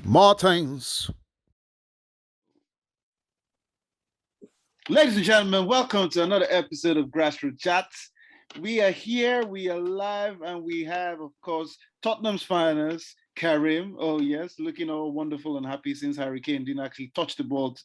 Martins. Ladies and gentlemen, welcome to another episode of Grassroot Chats. We are here, we are live, and we have, of course, Tottenham's finest, Karim. Oh, yes, looking all wonderful and happy since Harry Kane didn't actually touch the ball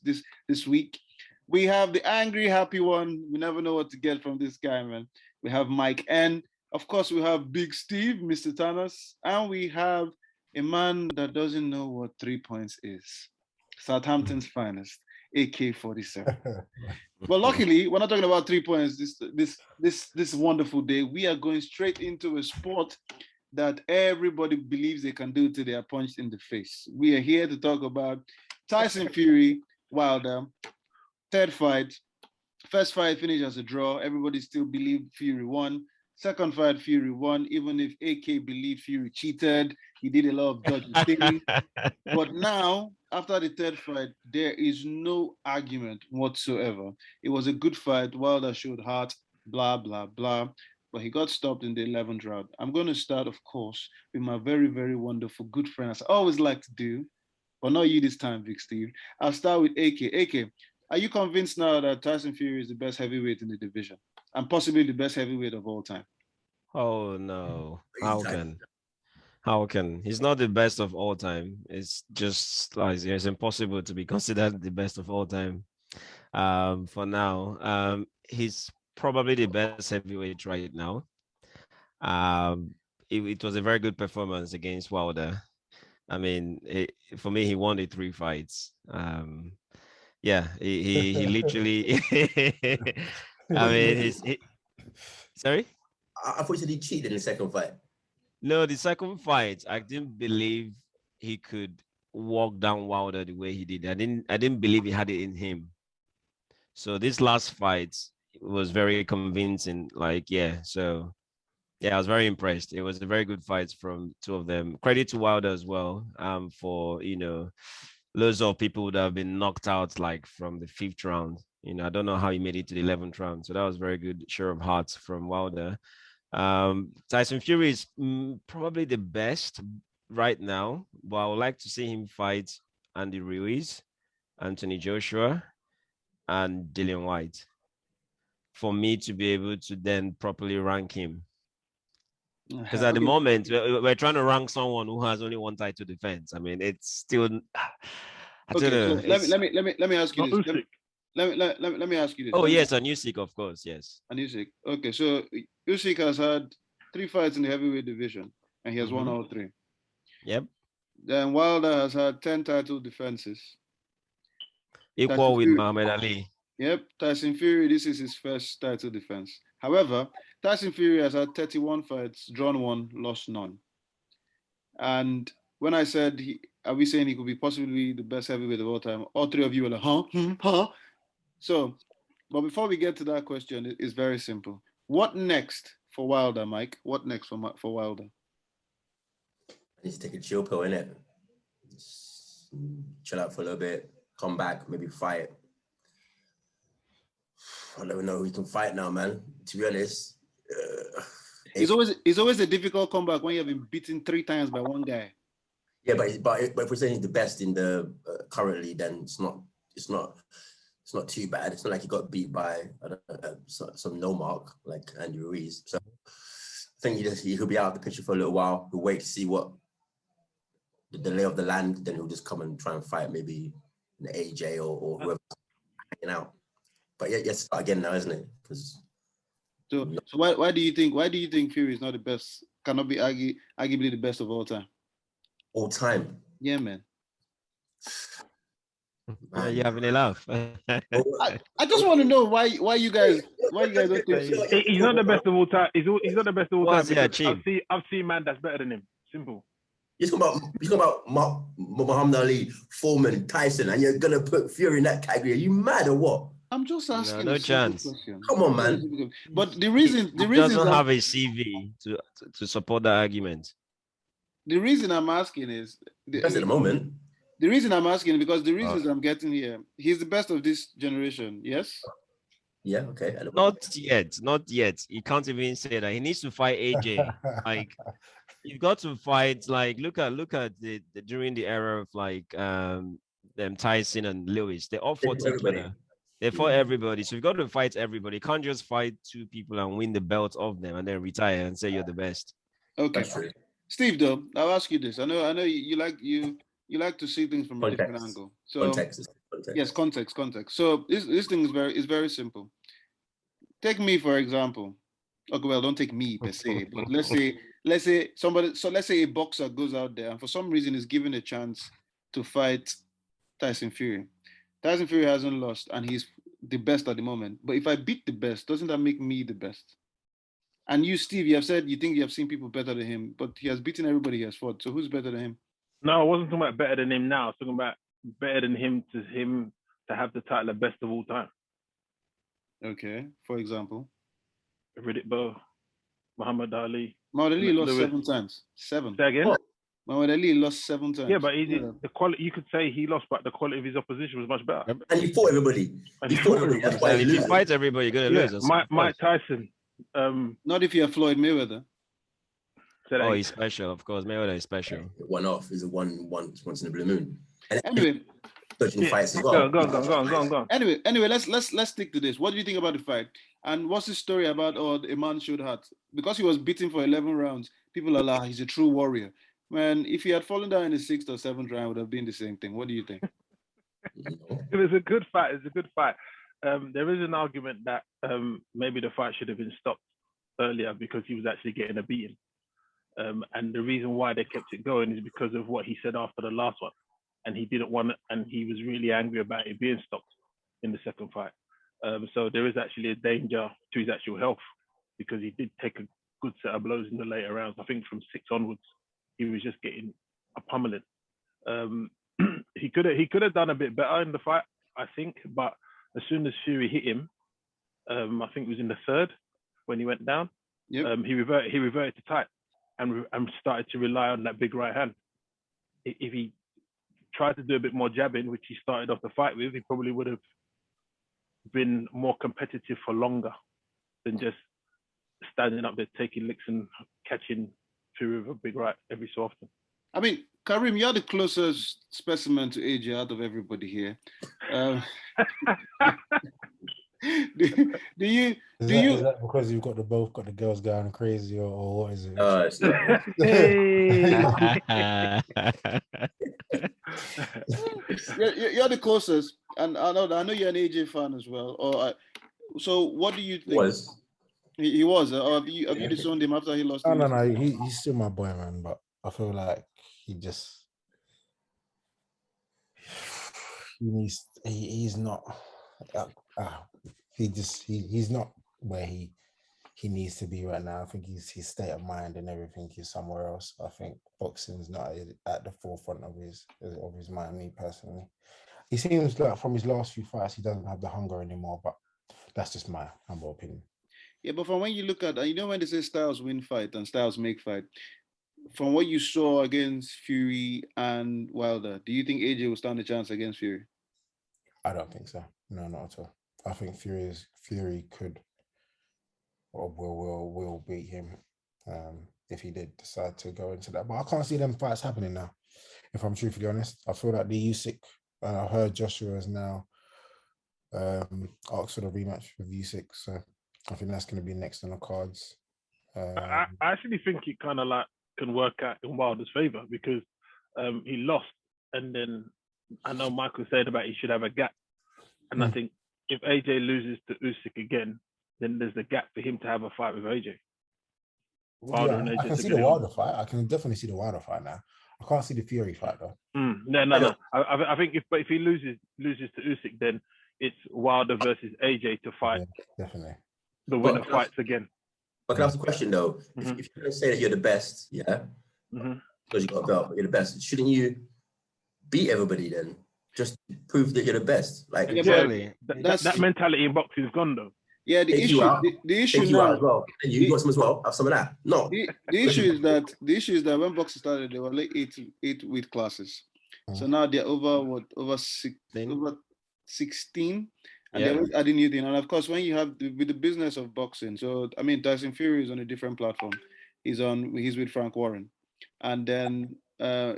this week. We have the angry, happy one. We never know what to get from this guy, man. We have Mike N. Of course, we have Big Steve, Mr. Thanos, and we have a man that doesn't know what 3 points is. Southampton's finest, AK47. Well, luckily, we're not talking about 3 points this wonderful day. We are going straight into a sport that everybody believes they can do till they are punched in the face. We are here to talk about Tyson Fury, Wilder, third fight. First fight finished as a draw. Everybody still believed Fury won. Second fight, Fury won, even if AK believed Fury cheated. He did a lot of dodgy things. But now, after the third fight, there is no argument whatsoever. It was a good fight. Wilder showed heart, blah, blah, blah. But he got stopped in the 11th round. I'm going to start, of course, with my very, very wonderful good friend, as I always like to do. But not you this time, Big Steve. I'll start with AK. AK, are you convinced now that Tyson Fury is the best heavyweight in the division? And possibly the best heavyweight of all time? Oh, no. How can? He's not the best of all time. It's just like it's impossible to be considered the best of all time. For now, he's probably the best heavyweight right now. It was a very good performance against Wilder. I mean, for me, he won the 3 fights. Yeah, he literally. I mean, sorry. I thought you said he cheated in the second fight. No, the second fight, I didn't believe he could walk down Wilder the way he did. I didn't believe he had it in him. So this last fight was very convincing. Like, yeah. So yeah, I was very impressed. It was a very good fight from two of them. Credit to Wilder as well. For loads of people that have been knocked out like from the 5th round. I don't know how he made it to the 11th round. So that was very good show of heart from Wilder. Tyson Fury is probably the best right now, but I would like to see him fight Andy Ruiz, Anthony Joshua, and Dillian White for me to be able to then properly rank him. Because at the moment, we're trying to rank someone who has only one title defense. I mean, it's still. Okay, so let me ask you this. Let me ask you this. Oh, yes, a Usyk, of course, yes. A Usyk. Okay, so Usyk has had 3 fights in the heavyweight division, and he has won all 3. Yep. Then Wilder has had 10 title defenses. Equal with Muhammad Ali. Yep, Tyson Fury, this is his first title defense. However, Tyson Fury has had 31 fights, drawn 1, lost none. And when I said, are we saying he could be possibly the best heavyweight of all time? All 3 of you were like, huh? So, but before we get to that question, it's very simple. What next for Wilder, Mike? What next for Wilder? I need to take a chill pill, innit? Just chill out for a little bit, come back, maybe fight. I don't know who he can fight now, man. To be honest. It's always a difficult comeback when you have been beaten 3 times by one guy. Yeah, but if we're saying he's the best in the currently, then it's not too bad. It's not like he got beat by some no mark like Andy Ruiz. So I think he'll be out of the picture for a little while. We'll wait to see what the lay of the land. Then he'll just come and try and fight maybe an AJ or whoever hanging out. But yeah, start again now, isn't it? So why do you think Fury is not the best? Cannot be arguably the best of all time. All time. Yeah, man. You having a laugh? I just want to know why you guys don't think he's not the best of all time. He's not the best of all time. I've seen man that's better than him. Simple. You're talking about Muhammad Ali, Foreman, Tyson, and you're gonna put Fury in that category. Are you mad or what? I'm just asking. No chance. Come on, man. But the reason doesn't have a CV to support that argument. The reason I'm asking is at the moment. The reason I'm asking because the reasons I'm getting here, he's the best of this generation. Yes. Yeah. Okay. Not yet. He can't even say that. He needs to fight AJ. Like you've got to fight. Like look at the during the era of like them Tyson and Lewis. They all fought each other. They fought everybody. So you've got to fight everybody. You can't just fight two people and win the belt off them and then retire and say you're the best. Okay. Steve, though, I'll ask you this. I know you like to see things from a different angle. So context. Yes, context. So this thing is very simple. Take me for example. Okay, well, don't take me per se, but let's say somebody. So let's say a boxer goes out there and for some reason is given a chance to fight Tyson Fury. Tyson Fury hasn't lost and he's the best at the moment. But if I beat the best, doesn't that make me the best? And you, Steve, you have said you think you have seen people better than him, but he has beaten everybody he has fought. So who's better than him? No, I wasn't talking about better than him now. I was talking about better than him to have the title of best of all time. Okay. For example? Riddick Bowe, Muhammad Ali. Muhammad Ali lost 7 times. 7. Say again? Muhammad Ali lost 7 times. Yeah, but the quality. You could say he lost, but the quality of his opposition was much better. And he fought everybody. He fought everybody. That's why if you fight everybody, you're gonna lose. Mike Tyson. Not if you're Floyd Mayweather. Oh, he's special, of course. Mayweather is special. One off. He's a once in a blue moon. And anyway, fights as well. Go on. Anyway, let's stick to this. What do you think about the fight? And what's the story about? A man showed heart because he was beaten for 11 rounds. People are like, he's a true warrior. Man, if he had fallen down in the 6th or 7th round, it would have been the same thing. What do you think? It was a good fight. There is an argument that maybe the fight should have been stopped earlier because he was actually getting a beating. And the reason why they kept it going is because of what he said after the last one. And he didn't want it, and he was really angry about it being stopped in the second fight. So there is actually a danger to his actual health because he did take a good set of blows in the later rounds. I think from 6 onwards, he was just getting a pummeling. He could have done a bit better in the fight, I think, but as soon as Fury hit him, I think it was in the 3rd when he went down. Yep. He reverted to tight and started to rely on that big right hand. If he tried to do a bit more jabbing, which he started off the fight with, he probably would have been more competitive for longer than just standing up there taking licks and catching Fury with a big right every so often. I mean, Karim, you're the closest specimen to AJ out of everybody here. Do you? Is that because you've both got the girls going crazy, or what is it? It's not. You're the closest, and I know you're an AJ fan as well. So what do you think? He was. Or have you disowned him after he lost? No. He's still my boy, man. But I feel like he's not. He's not where he needs to be right now. I think his state of mind and everything is somewhere else. I think boxing's not at the forefront of his mind. Me personally, he seems like from his last few fights he doesn't have the hunger anymore. But that's just my humble opinion. Yeah, but from when you look at, when they say styles win fight and styles make fight, from what you saw against Fury and Wilder, do you think AJ will stand a chance against Fury? I don't think so. No, not at all. I think Fury could or will beat him if he did decide to go into that. But I can't see them fights happening now, if I'm truthfully honest. I feel like the Usyk, I heard Joshua has now asked for the rematch with Usyk, so I think that's going to be next on the cards. I actually think it kind of like can work out in Wilder's favour because he lost, and then I know Michael said about he should have a gap, and I think if AJ loses to Usyk again, then there's a gap for him to have a fight with AJ. I can see the Wilder fight. I can definitely see the Wilder fight now. I can't see the Fury fight though. No. I think if he loses to Usyk, then it's Wilder versus AJ to fight. Yeah, definitely. The winner fights again. But can I ask a question though? If you're going to say that you're the best, because you got a belt, but you're the best, shouldn't you beat everybody then? Just to prove that you're the best. Like exactly. That mentality in boxing is gone though. Yeah, the issue now as well. And you got some as well. Have some of that. No. The issue is that when boxing started, there were like eight weight classes. So now they're over 16. And they're adding new thing. And of course, when you have with the business of boxing, so I mean Tyson Fury is on a different platform. He's with Frank Warren. And then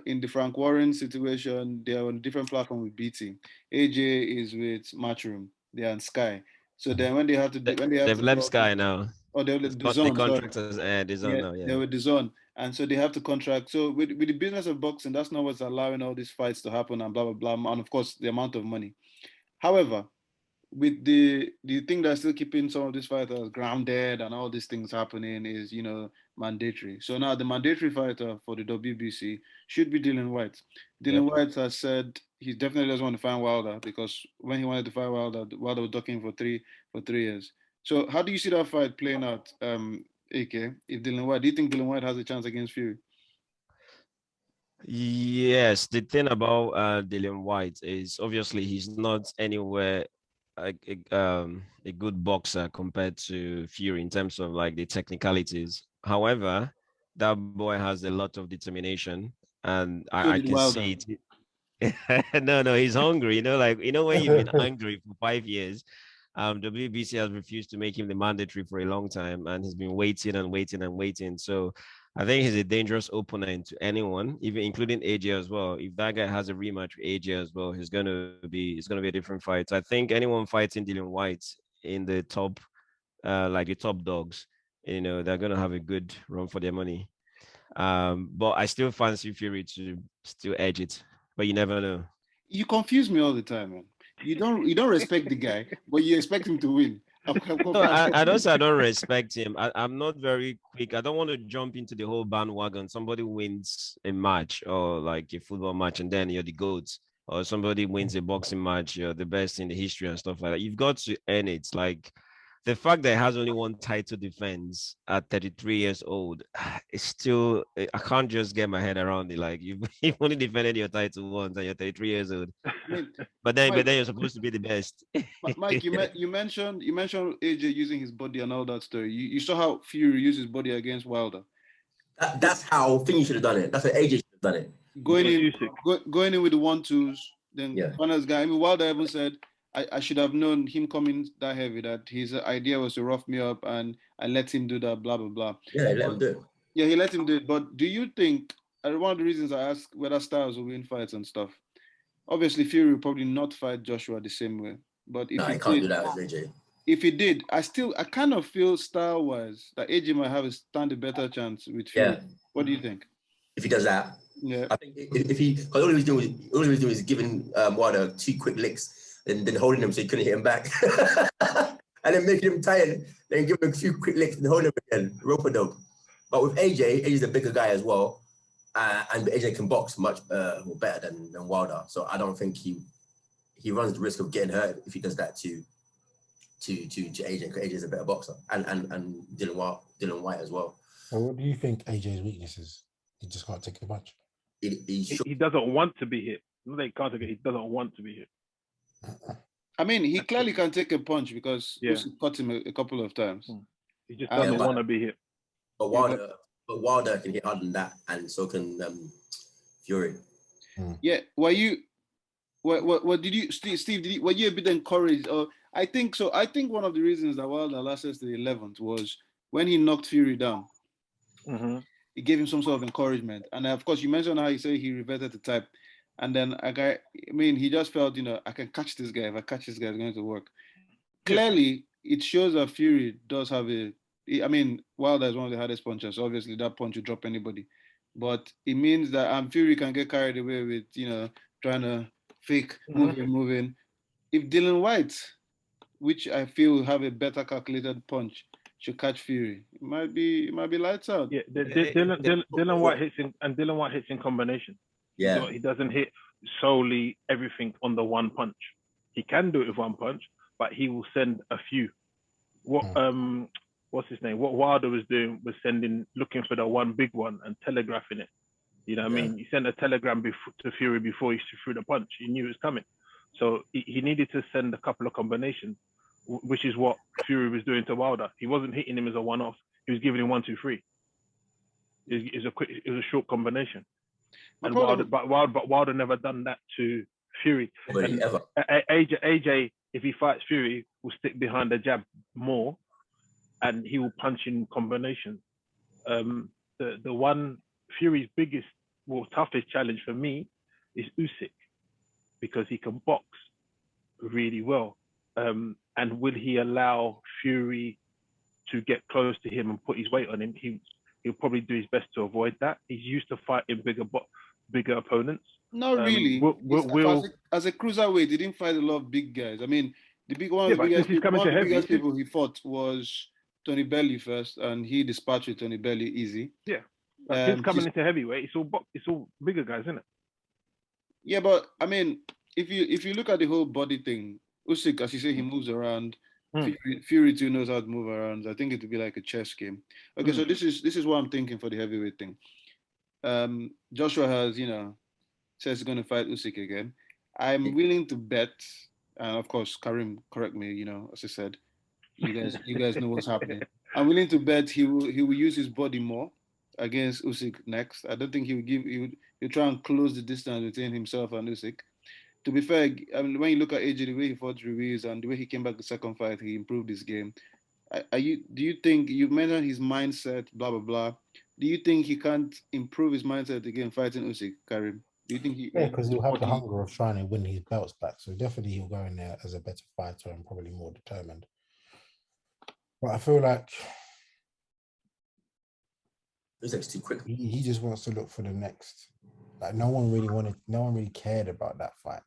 in the Frank Warren situation, they're on a different platform with BT. AJ is with Matchroom. They're on Sky. So then when they have to They've left Sky now. Oh, they It's the the zone. Sorry. contractors the zone Yeah, now. they Yeah. were the zone, and so they have to contract. So with the business of boxing, that's not what's allowing all these fights to happen and blah blah blah, and of course the amount of money. However, with the thing that's still keeping some of these fighters grounded and all these things happening is mandatory. So now the mandatory fighter for the WBC should be Dylan White. Dylan White has said he definitely doesn't want to fight Wilder because when he wanted to fight Wilder, Wilder was ducking for 3 years. So how do you see that fight playing out, AK? If Dylan White, do you think Dylan White has a chance against Fury? Yes, the thing about Dylan White is obviously he's not anywhere a good boxer compared to Fury in terms of like the technicalities. However, that boy has a lot of determination, and I can see it. No, he's hungry. When you've been hungry for 5 years, WBC has refused to make him the mandatory for a long time, and he's been waiting and waiting and waiting. So I think he's a dangerous opponent to anyone, even including AJ as well. If that guy has a rematch with AJ as well, it's gonna be a different fight. So I think anyone fighting Dylan White in the top, like the top dogs, they're gonna have a good run for their money. But I still fancy Fury to still edge it, but you never know. You confuse me all the time, man. You don't respect the guy, but you expect him to win. No, I don't say I don't respect him. I'm not very quick. I don't want to jump into the whole bandwagon. Somebody wins a match or like a football match, and then you're the GOAT. Or somebody wins a boxing match, you're the best in the history and stuff like that. You've got to earn it. Like the fact that he has only one title defense at 33 years old, it's still, I can't just get my head around it. Like you've only defended your title once and you're 33 years old. I mean, but then you're supposed to be the best. Mike, you mentioned AJ using his body and all that story. You saw how Fury used his body against Wilder. That's how Thingy should have done it. That's how AJ should have done it. Going in with the 1-2s, then Connor's guy. I mean, Wilder even said, I should have known him coming that heavy, that his idea was to rough me up, and I let him do that, blah, blah, blah. Yeah, let him do it. Yeah, he let him do it. But do you think, one of the reasons I ask whether Styles will win fights and stuff, obviously Fury will probably not fight Joshua the same way. But if he can't do that as AJ. If he did, I kind of feel style-wise that AJ might have a better chance with Fury. Yeah. What do you think? If he does that, yeah. I think if he, all he was doing was giving Wilder 2 quick licks and then holding him so he couldn't hit him back, and then making him tired, then giving him a few quick licks and holding him again, rope-a-dope. But with AJ's a bigger guy as well, and AJ can box much better than Wilder. So I don't think he runs the risk of getting hurt if he does that to AJ, because AJ is a better boxer, and Dylan White as well. So what do you think AJ's weakness is? He just can't take a punch. He doesn't want to be hit. No, they can't take it. He doesn't want to be hit. I mean, he clearly can take a punch because he cut him a couple of times. He just doesn't want to be hit. But Wilder can hit harder than that, and so can Fury. Yeah. What did you, Steve? Were you a bit encouraged? Or I think so. I think one of the reasons that Wilder lasted to the 11th was when he knocked Fury down. Mm-hmm. It gave him some sort of encouragement, and of course, you mentioned how you say he reverted to type, and then he just felt, I can catch this guy. If I catch this guy, it's going to work. Clearly, it shows that Fury does have Wilder is one of the hardest punchers. So obviously, that punch will drop anybody, but it means that Fury can get carried away with trying to fake moving. If Dylan White, which I feel will have a better calculated punch, should catch Fury, it might be lights out. Yeah, Dylan White hits in, and Dylan White hits in combination. Yeah, he doesn't hit solely everything on the one punch. He can do it with one punch, but he will send a few. What's his name? What Wilder was doing was looking for the one big one and telegraphing it. You know what I mean? He sent a telegram to Fury before he threw the punch. He knew it was coming. So he needed to send a couple of combinations, which is what Fury was doing to Wilder. He wasn't hitting him as a one-off. He was giving him 1, 2, 3. It was a short combination. And Wilder never done that to Fury. Ever. AJ, if he fights Fury, will stick behind the jab more, and he will punch in combinations. The one Fury's toughest challenge for me is Usyk, because he can box really well. And will he allow Fury to get close to him and put his weight on him? He'll probably do his best to avoid that. He's used to fighting bigger opponents. Not really. As a cruiserweight, he didn't fight a lot of big guys. I mean, one of the biggest people he fought was Tony Belly first, and he dispatched Tony Belly easy. Yeah, he's coming into heavyweight. It's all bigger guys, isn't it? Yeah, but I mean, if you look at the whole body thing, Usyk, as you say, he moves around. Fury too knows how to move around. I think it would be like a chess game. Okay, so this is what I'm thinking for the heavyweight thing. Joshua has, says he's going to fight Usyk again. I'm willing to bet, and of course, Karim, correct me. As I said, you guys know what's happening. I'm willing to bet he will use his body more against Usyk next. I don't think he'll try and close the distance between himself and Usyk. To be fair, I mean, when you look at AJ, the way he fought Ruiz and the way he came back the second fight, he improved his game. Do you think, you mentioned his mindset, blah, blah, blah. Do you think he can't improve his mindset again fighting Usyk, Karim? Do you think he... Yeah, because he'll have the hunger of trying to win his belts back. So definitely he'll go in there as a better fighter and probably more determined. But I feel like Usyk's too quick. He just wants to look for the next. Like no one really cared about that fight,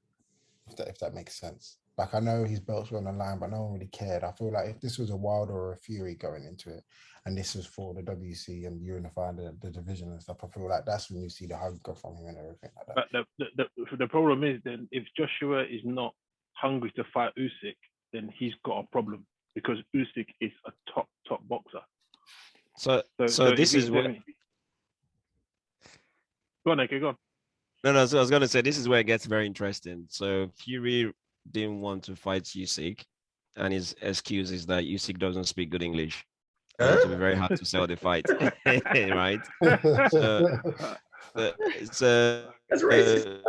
if that makes sense. Like I know his belts were on the line, but no one really cared. I feel like if this was a Wilder or a Fury going into it, and this was for the WC and unifying the division and stuff, I feel like that's when you see the hunger from him and everything like that. But the problem is then if Joshua is not hungry to fight Usyk, then he's got a problem, because Usyk is a top boxer. So this is what. Go on, Eke, go on. No. So I was going to say this is where it gets very interesting. So Fury didn't want to fight Usyk, and his excuse is that Usyk doesn't speak good English. It will be very hard to sell the fight, right? So That's racist.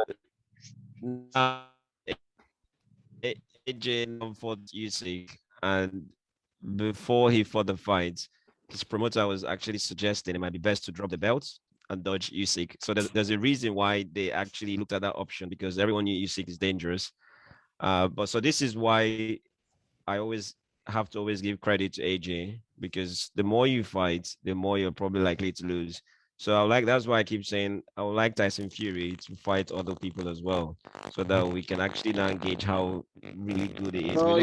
AJ fought Usyk, and before he fought the fight, his promoter was actually suggesting it might be best to drop the belt and dodge Usyk. So there's a reason why they actually looked at that option, because everyone knew Usyk is dangerous. But so this is why I always have to give credit to AJ, because the more you fight, the more you're probably likely to lose. So that's why I keep saying I would like Tyson Fury to fight other people as well, so that we can actually now gauge how really good he is. Oh,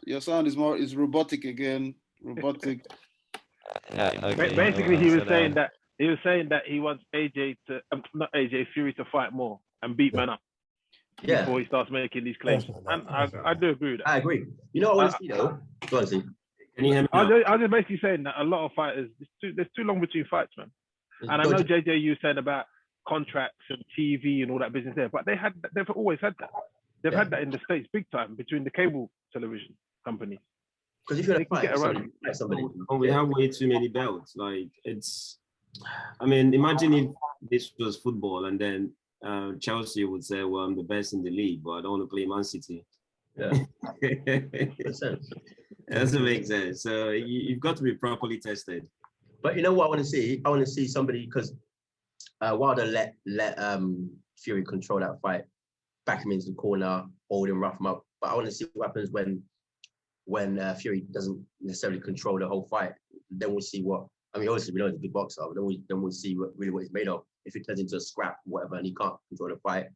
your sound is robotic again. Robotic. Okay. Basically, he was saying that he wants AJ to Fury to fight more and beat man up before he starts making these claims. And I do agree with that. I agree. You know what I want to see though? Go on, see. Can you hear me? I was just basically saying that a lot of fighters, there's too long between fights, man. And I know JJ, you said about contracts and TV and all that business there, but they've always had that. They've had that in the States big time between the cable television companies. Because if you're going to fight somebody, we have way too many belts. Like imagine if this was football and then Chelsea would say, well, I'm the best in the league, but I don't want to play Man City. Yeah. Makes sense. It doesn't make sense. So you've got to be properly tested. But you know what I want to see? I want to see somebody, because Wilder let Fury control that fight, back him into the corner, hold him, rough him up. But I want to see what happens when Fury doesn't necessarily control the whole fight. Then we'll see what. I mean, obviously we know he's a good boxer, but then we'll see what he's made of. If it turns into a scrap, whatever, and he can't control the fight,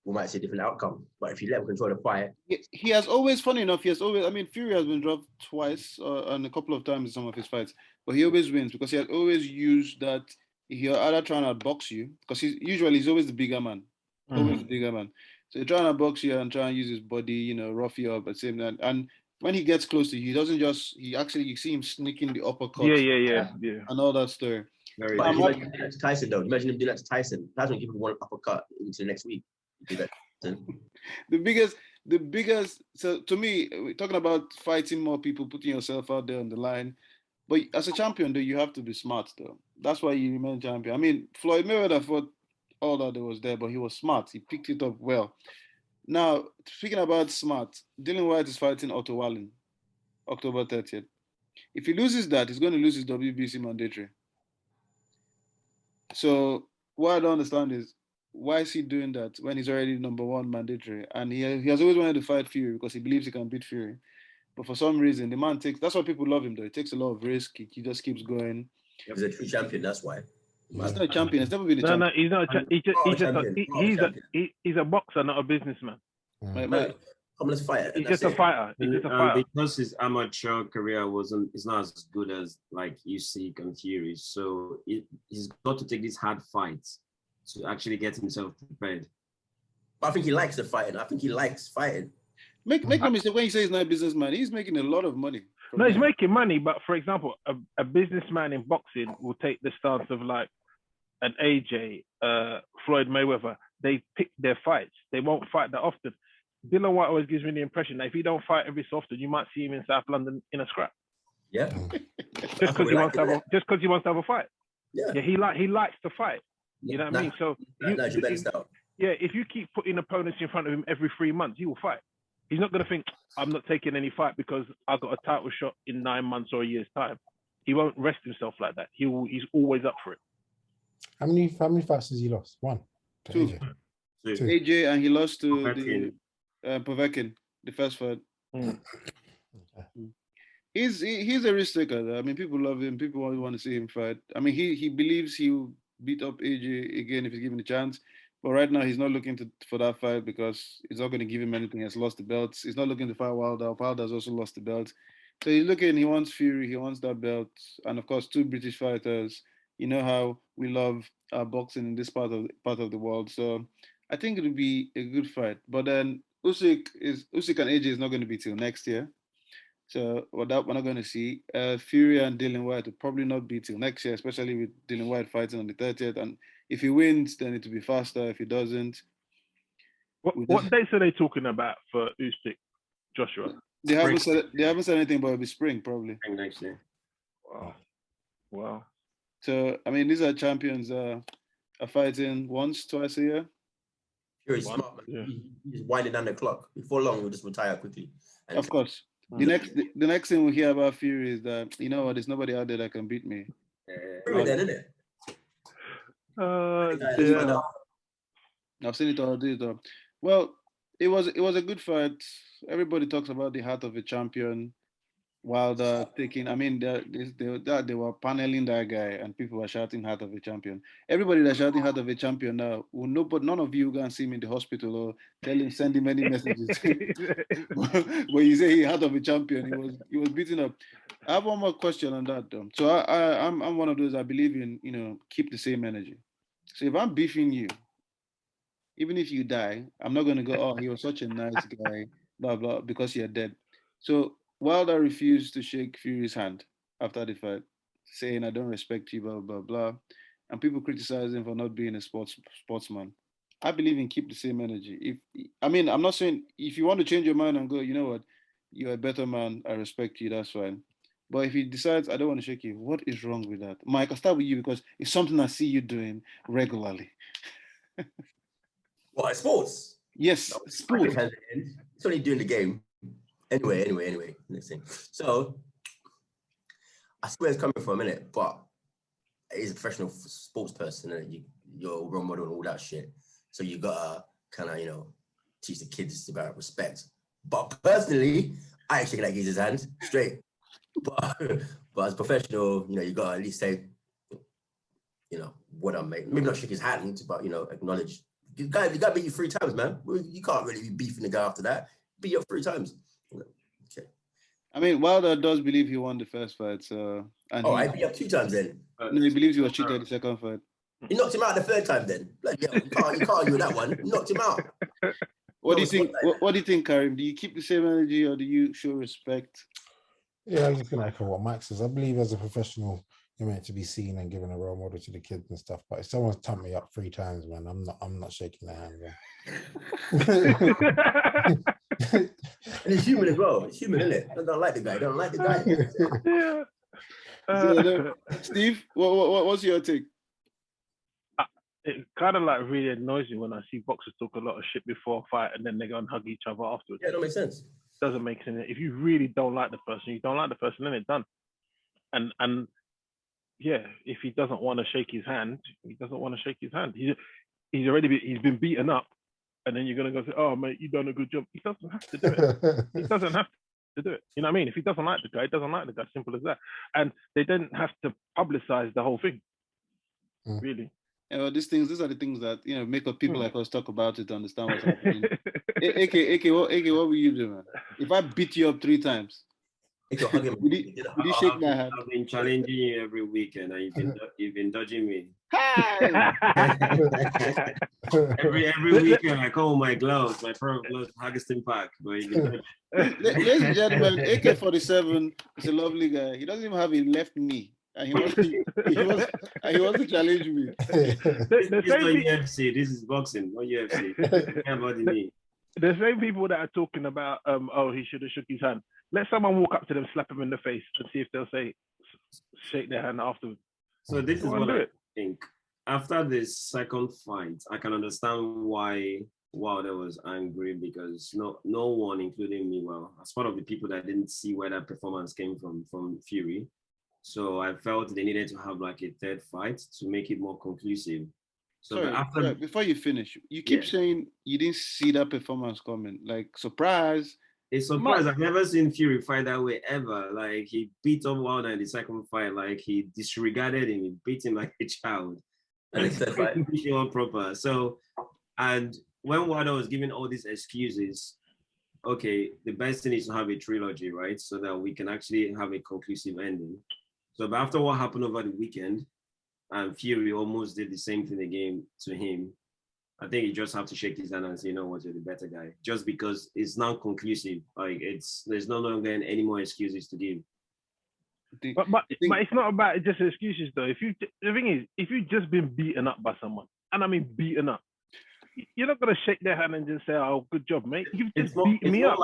we might see a different outcome. But if you let him control the fight, he has always, funny enough, I mean, Fury has been dropped twice and a couple of times in some of his fights, but he always wins because he has always used that. He'll either try and outbox you, because he's always the bigger man, always the bigger man. So he'll try and outbox you and try and use his body, rough you up at the same time. And when he gets close to you, you see him sneaking the uppercut. Yeah. And all that story. But imagine doing that to Tyson, though. Imagine him doing that to Tyson. Tyson will give him one uppercut into the next week. Do that. The biggest. So to me, we're talking about fighting more people, putting yourself out there on the line. But as a champion, though, you have to be smart, though. That's why you remain champion. I mean, Floyd Mayweather fought all that was there, but he was smart. He picked it up well. Now, speaking about smart, Dylan White is fighting Otto Wallin, October 30th. If he loses that, he's going to lose his WBC mandatory. So what I don't understand is why is he doing that when he's already #1 mandatory? And he has always wanted to fight Fury because he believes he can beat Fury. But for some reason, the man that's why people love him though. He takes a lot of risk. He just keeps going. He's a true champion, that's why. He's not a champion. He's never been a champion. No, he's not. He's a boxer, not a businessman. Come, let's fight it. He's just a fighter. He's just a fighter. Because his amateur career is not as good as like Usyk and Fury, so he's got to take these hard fights to actually get himself prepared. But I think he likes the fighting. I think he likes fighting. Make no mistake, when he says he's not a businessman, he's making a lot of money. No, he's making money, but for example, a businessman in boxing will take the stance of like an AJ, Floyd Mayweather. They pick their fights. They won't fight that often. Dylan White always gives me the impression that if he don't fight every so often, you might see him in South London in a scrap. Yeah. Just because he wants to have a fight. Yeah. He likes to fight. You know what I mean? So that's your better style. Yeah, if you keep putting opponents in front of him every 3 months, he will fight. He's not going to think, I'm not taking any fight because I got a title shot in 9 months or a year's time. He won't rest himself like that. He's always up for it. How many fights has he lost? 1. 2. AJ, and he lost to Povetkin, the first fight. He's a risk taker though. I mean, people love him. People want to see him fight. I mean, he believes he'll beat up AJ again if he's given a chance. But right now, he's not looking for that fight because it's not going to give him anything. He has lost the belts. He's not looking to fight Wilder. Wilder's also lost the belt. So he's looking, he wants Fury, he wants that belt. And of course, 2 British fighters. You know how we love boxing in this part of the world. So I think it would be a good fight. But then Usyk and AJ is not going to be till next year. So we're not going to see. Fury and Dylan White will probably not be till next year, especially with Dylan White fighting on the 30th. And if he wins, then it will be faster. If he doesn't, what dates are they talking about for Usyk, Joshua? They haven't said anything, but it'll be spring probably. Spring next year. Wow. So I mean, these are champions are fighting once, twice a year. Fury's smart, man. Yeah. He's winding down the clock. Before long, he'll just retire quickly. And of course. The next thing we hear about Fury is that, you know what, there's nobody out there that can beat me. Then, isn't it? I've seen it already though. Well, it was a good fight. Everybody talks about the heart of a champion. Wilder taking, I mean, they were paneling that guy and people were shouting heart of a champion. Everybody that's shouting heart of a champion now will know, but none of you go and see him in the hospital or send him any messages. When you say he heart of a champion, he was beaten up. I have one more question on that though. So I'm one of those, I believe in, keep the same energy. So if I'm beefing you, even if you die, I'm not gonna go, oh, he was such a nice guy, blah blah, because you're dead. So Wilder refused to shake Fury's hand after the fight, saying, I don't respect you, blah, blah, blah. And people criticize him for not being a sportsman. I believe in keep the same energy. I'm not saying if you want to change your mind and go, you know what, you're a better man, I respect you, that's fine. But if he decides, I don't want to shake you, what is wrong with that? Mike, I'll start with you because it's something I see you doing regularly. What, sports? Yes, no, sports. It's only doing the game. Anyway, next thing. So, I see where it's coming from, innit? But he's a professional sports person, and you're a role model and all that shit. So you gotta kind of, teach the kids about respect. But personally, I actually like his hand straight. But as a professional, you gotta at least say, what I'm making. Maybe not shake his hand, but acknowledge. You gotta beat you 3 times, man. You can't really be beefing the guy after that. Beat you up 3 times. Okay. I mean, Wilder does believe he won the first fight, so. I beat up 2 times then. No, he believes he was cheated the second fight. He knocked him out the 3rd time then. You can't argue with that one. He knocked him out. What do you think? What do you think, Karim? Do you keep the same energy or do you show respect? Yeah, I'm just gonna echo what Max says. I believe as a professional, you're meant to be seen and given a role model to the kids and stuff. But if someone's tumped me up 3 times, man, I'm not shaking their hand. And it's human as well. It's human, isn't it? I don't like the guy. So, Steve, what's your take? It kind of like really annoys me when I see boxers talk a lot of shit before a fight and then they go and hug each other afterwards. Yeah, it don't make sense. Doesn't make sense. If you really don't like the person, you don't like the person, then it's done. And yeah, if he doesn't want to shake his hand, he doesn't want to shake his hand. He's been beaten up, and then you're gonna go say, "Oh mate, you done a good job." He doesn't have to do it. He doesn't have to do it. You know what I mean? If he doesn't like the guy, he doesn't like the guy. Simple as that. And they didn't have to publicize the whole thing. Really. Yeah, well, these are the things that make up people like us talk about it to understand what's happening. AK, what will you do, man? If I beat you up 3 times, would you shake my hand? I've been challenging you every weekend, and you've been dodging me. every weekend I call my gloves, my pro gloves, Haggiston Park. But ladies and gentlemen, AK47 is a lovely guy. He doesn't even have a left knee. And he wants to challenge me. This is not UFC. This is boxing, not UFC. The same people that are talking about, he should have shook his hand. Let someone walk up to them, slap him in the face, and see if they'll shake their hand afterwards. So this is what I think. After this second fight, I can understand why Wilder was angry, because no one, including me, as part of the people that didn't see where that performance came from Fury. So I felt they needed to have like a third fight to make it more conclusive. So sorry, before you finish, you keep saying you didn't see that performance coming. Like, surprise. It's surprise. I've never seen Fury fight that way ever. Like, he beat up Wilder in the second fight. Like, he disregarded him. He beat him like a child. And it's proper. So, and when Wilder was giving all these excuses, okay, the best thing is to have a trilogy, right? So that we can actually have a conclusive ending. So, but after what happened over the weekend, and Fury almost did the same thing again to him, I think you just have to shake his hand and say, you know what, you're the better guy. Just because it's not conclusive. Like, there's no longer any more excuses to give. But it's not about just excuses though. The thing is, if you've just been beaten up by someone, and I mean beaten up, you're not gonna shake their hand and just say, "Oh, good job, mate. You've just beaten me up."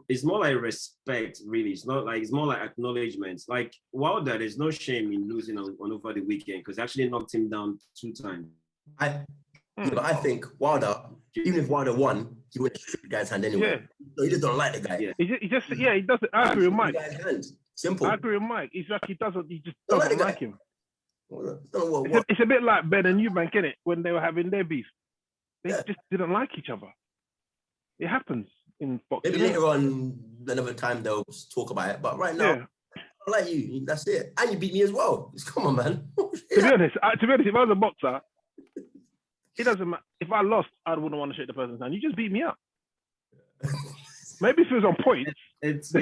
It's more like respect, really. It's more like acknowledgement. Like Wilder, there's no shame in losing on over the weekend because actually knocked him down 2 times. I think Wilder, even if Wilder won, he would have shook the guy's hand anyway. Yeah. So he just don't like the guy. Yeah. He doesn't. I agree with Mike. Simple. I agree with Mike. He just doesn't like him. What? It's a bit like Ben and Eubank, innit? When they were having their beef. They just didn't like each other. It happens in boxing. Maybe later on, another time they'll talk about it. But right now, I like you. That's it. And you beat me as well. Come on, man. To be honest, if I was a boxer, it doesn't matter. If I lost, I wouldn't want to shake the person's hand. You just beat me up. Maybe if it was on points, maybe it's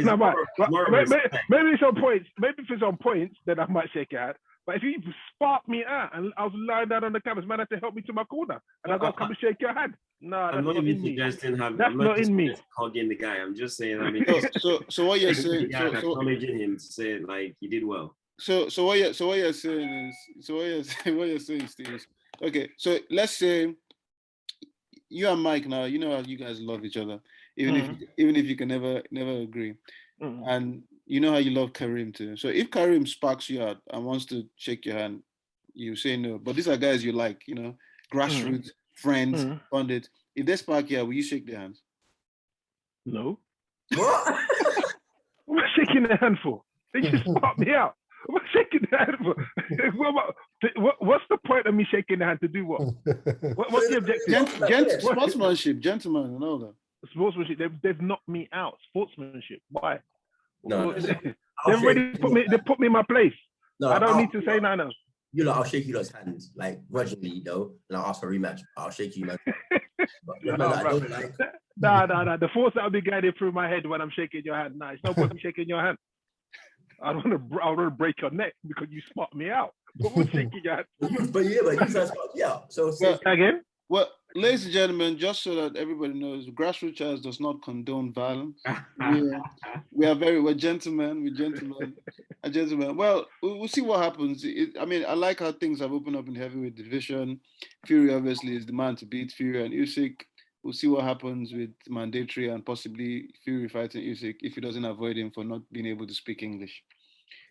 on points. Maybe if it's on points, then I might shake your hand. But if you spark me out and I was lying down on the canvas, man had to help me to my corner, and I got to come and shake your hand. No, that's not in me. That's not in me. Hugging the guy. I'm just saying. I mean, so what you're saying? Acknowledging him to say like he did well. So what you're saying is, Steve. Okay, so let's say you and Mike now. You know how you guys love each other, even if you can never agree, and you know how you love Karim too. So if Karim sparks you out and wants to shake your hand, you say no. But these are guys you like, grassroots, friends, pundits. If they spark you out, will you shake their hands? No. What? What am I shaking their hand for? They just spark me out. What am I shaking their hand for? What's the point of me shaking their hand to do what? What's the objective? Sportsmanship, gentlemen, and all that. Sportsmanship. They've knocked me out. Sportsmanship. Why? No, they put me in my place. No, I don't need to say no. I'll shake you those hands, like grudgingly though, and I'll ask for a rematch. I'll shake you, man. Nah. The force that'll be guided through my head when I'm shaking your hand. Nah, it's no point me shaking your hand. I want to break your neck because you smart me out. But we're shaking your hand. But you guys smart me out. So again. Well, ladies and gentlemen, just so that everybody knows, Grassroot Chats does not condone violence. We're gentlemen. We're gentlemen. Well, we'll see what happens. I like how things have opened up in the heavyweight division. Fury obviously is the man to beat. Fury and Usyk. We'll see what happens with Mandatory and possibly Fury fighting Usyk if he doesn't avoid him for not being able to speak English.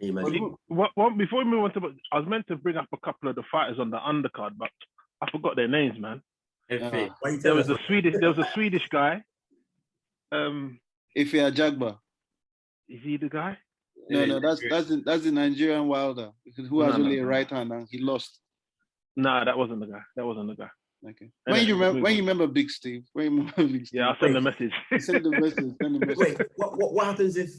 Before we move on to, I was meant to bring up a couple of the fighters on the undercard, but I forgot their names, man. There was a Swedish guy. Ifea Jagba. Is he the guy? No, that's the Nigerian Wilder who has only a right hand and he lost. Nah, that wasn't the guy. Okay. When you remember Big Steve? Yeah, I'll send the message. Send the message. Wait, what happens if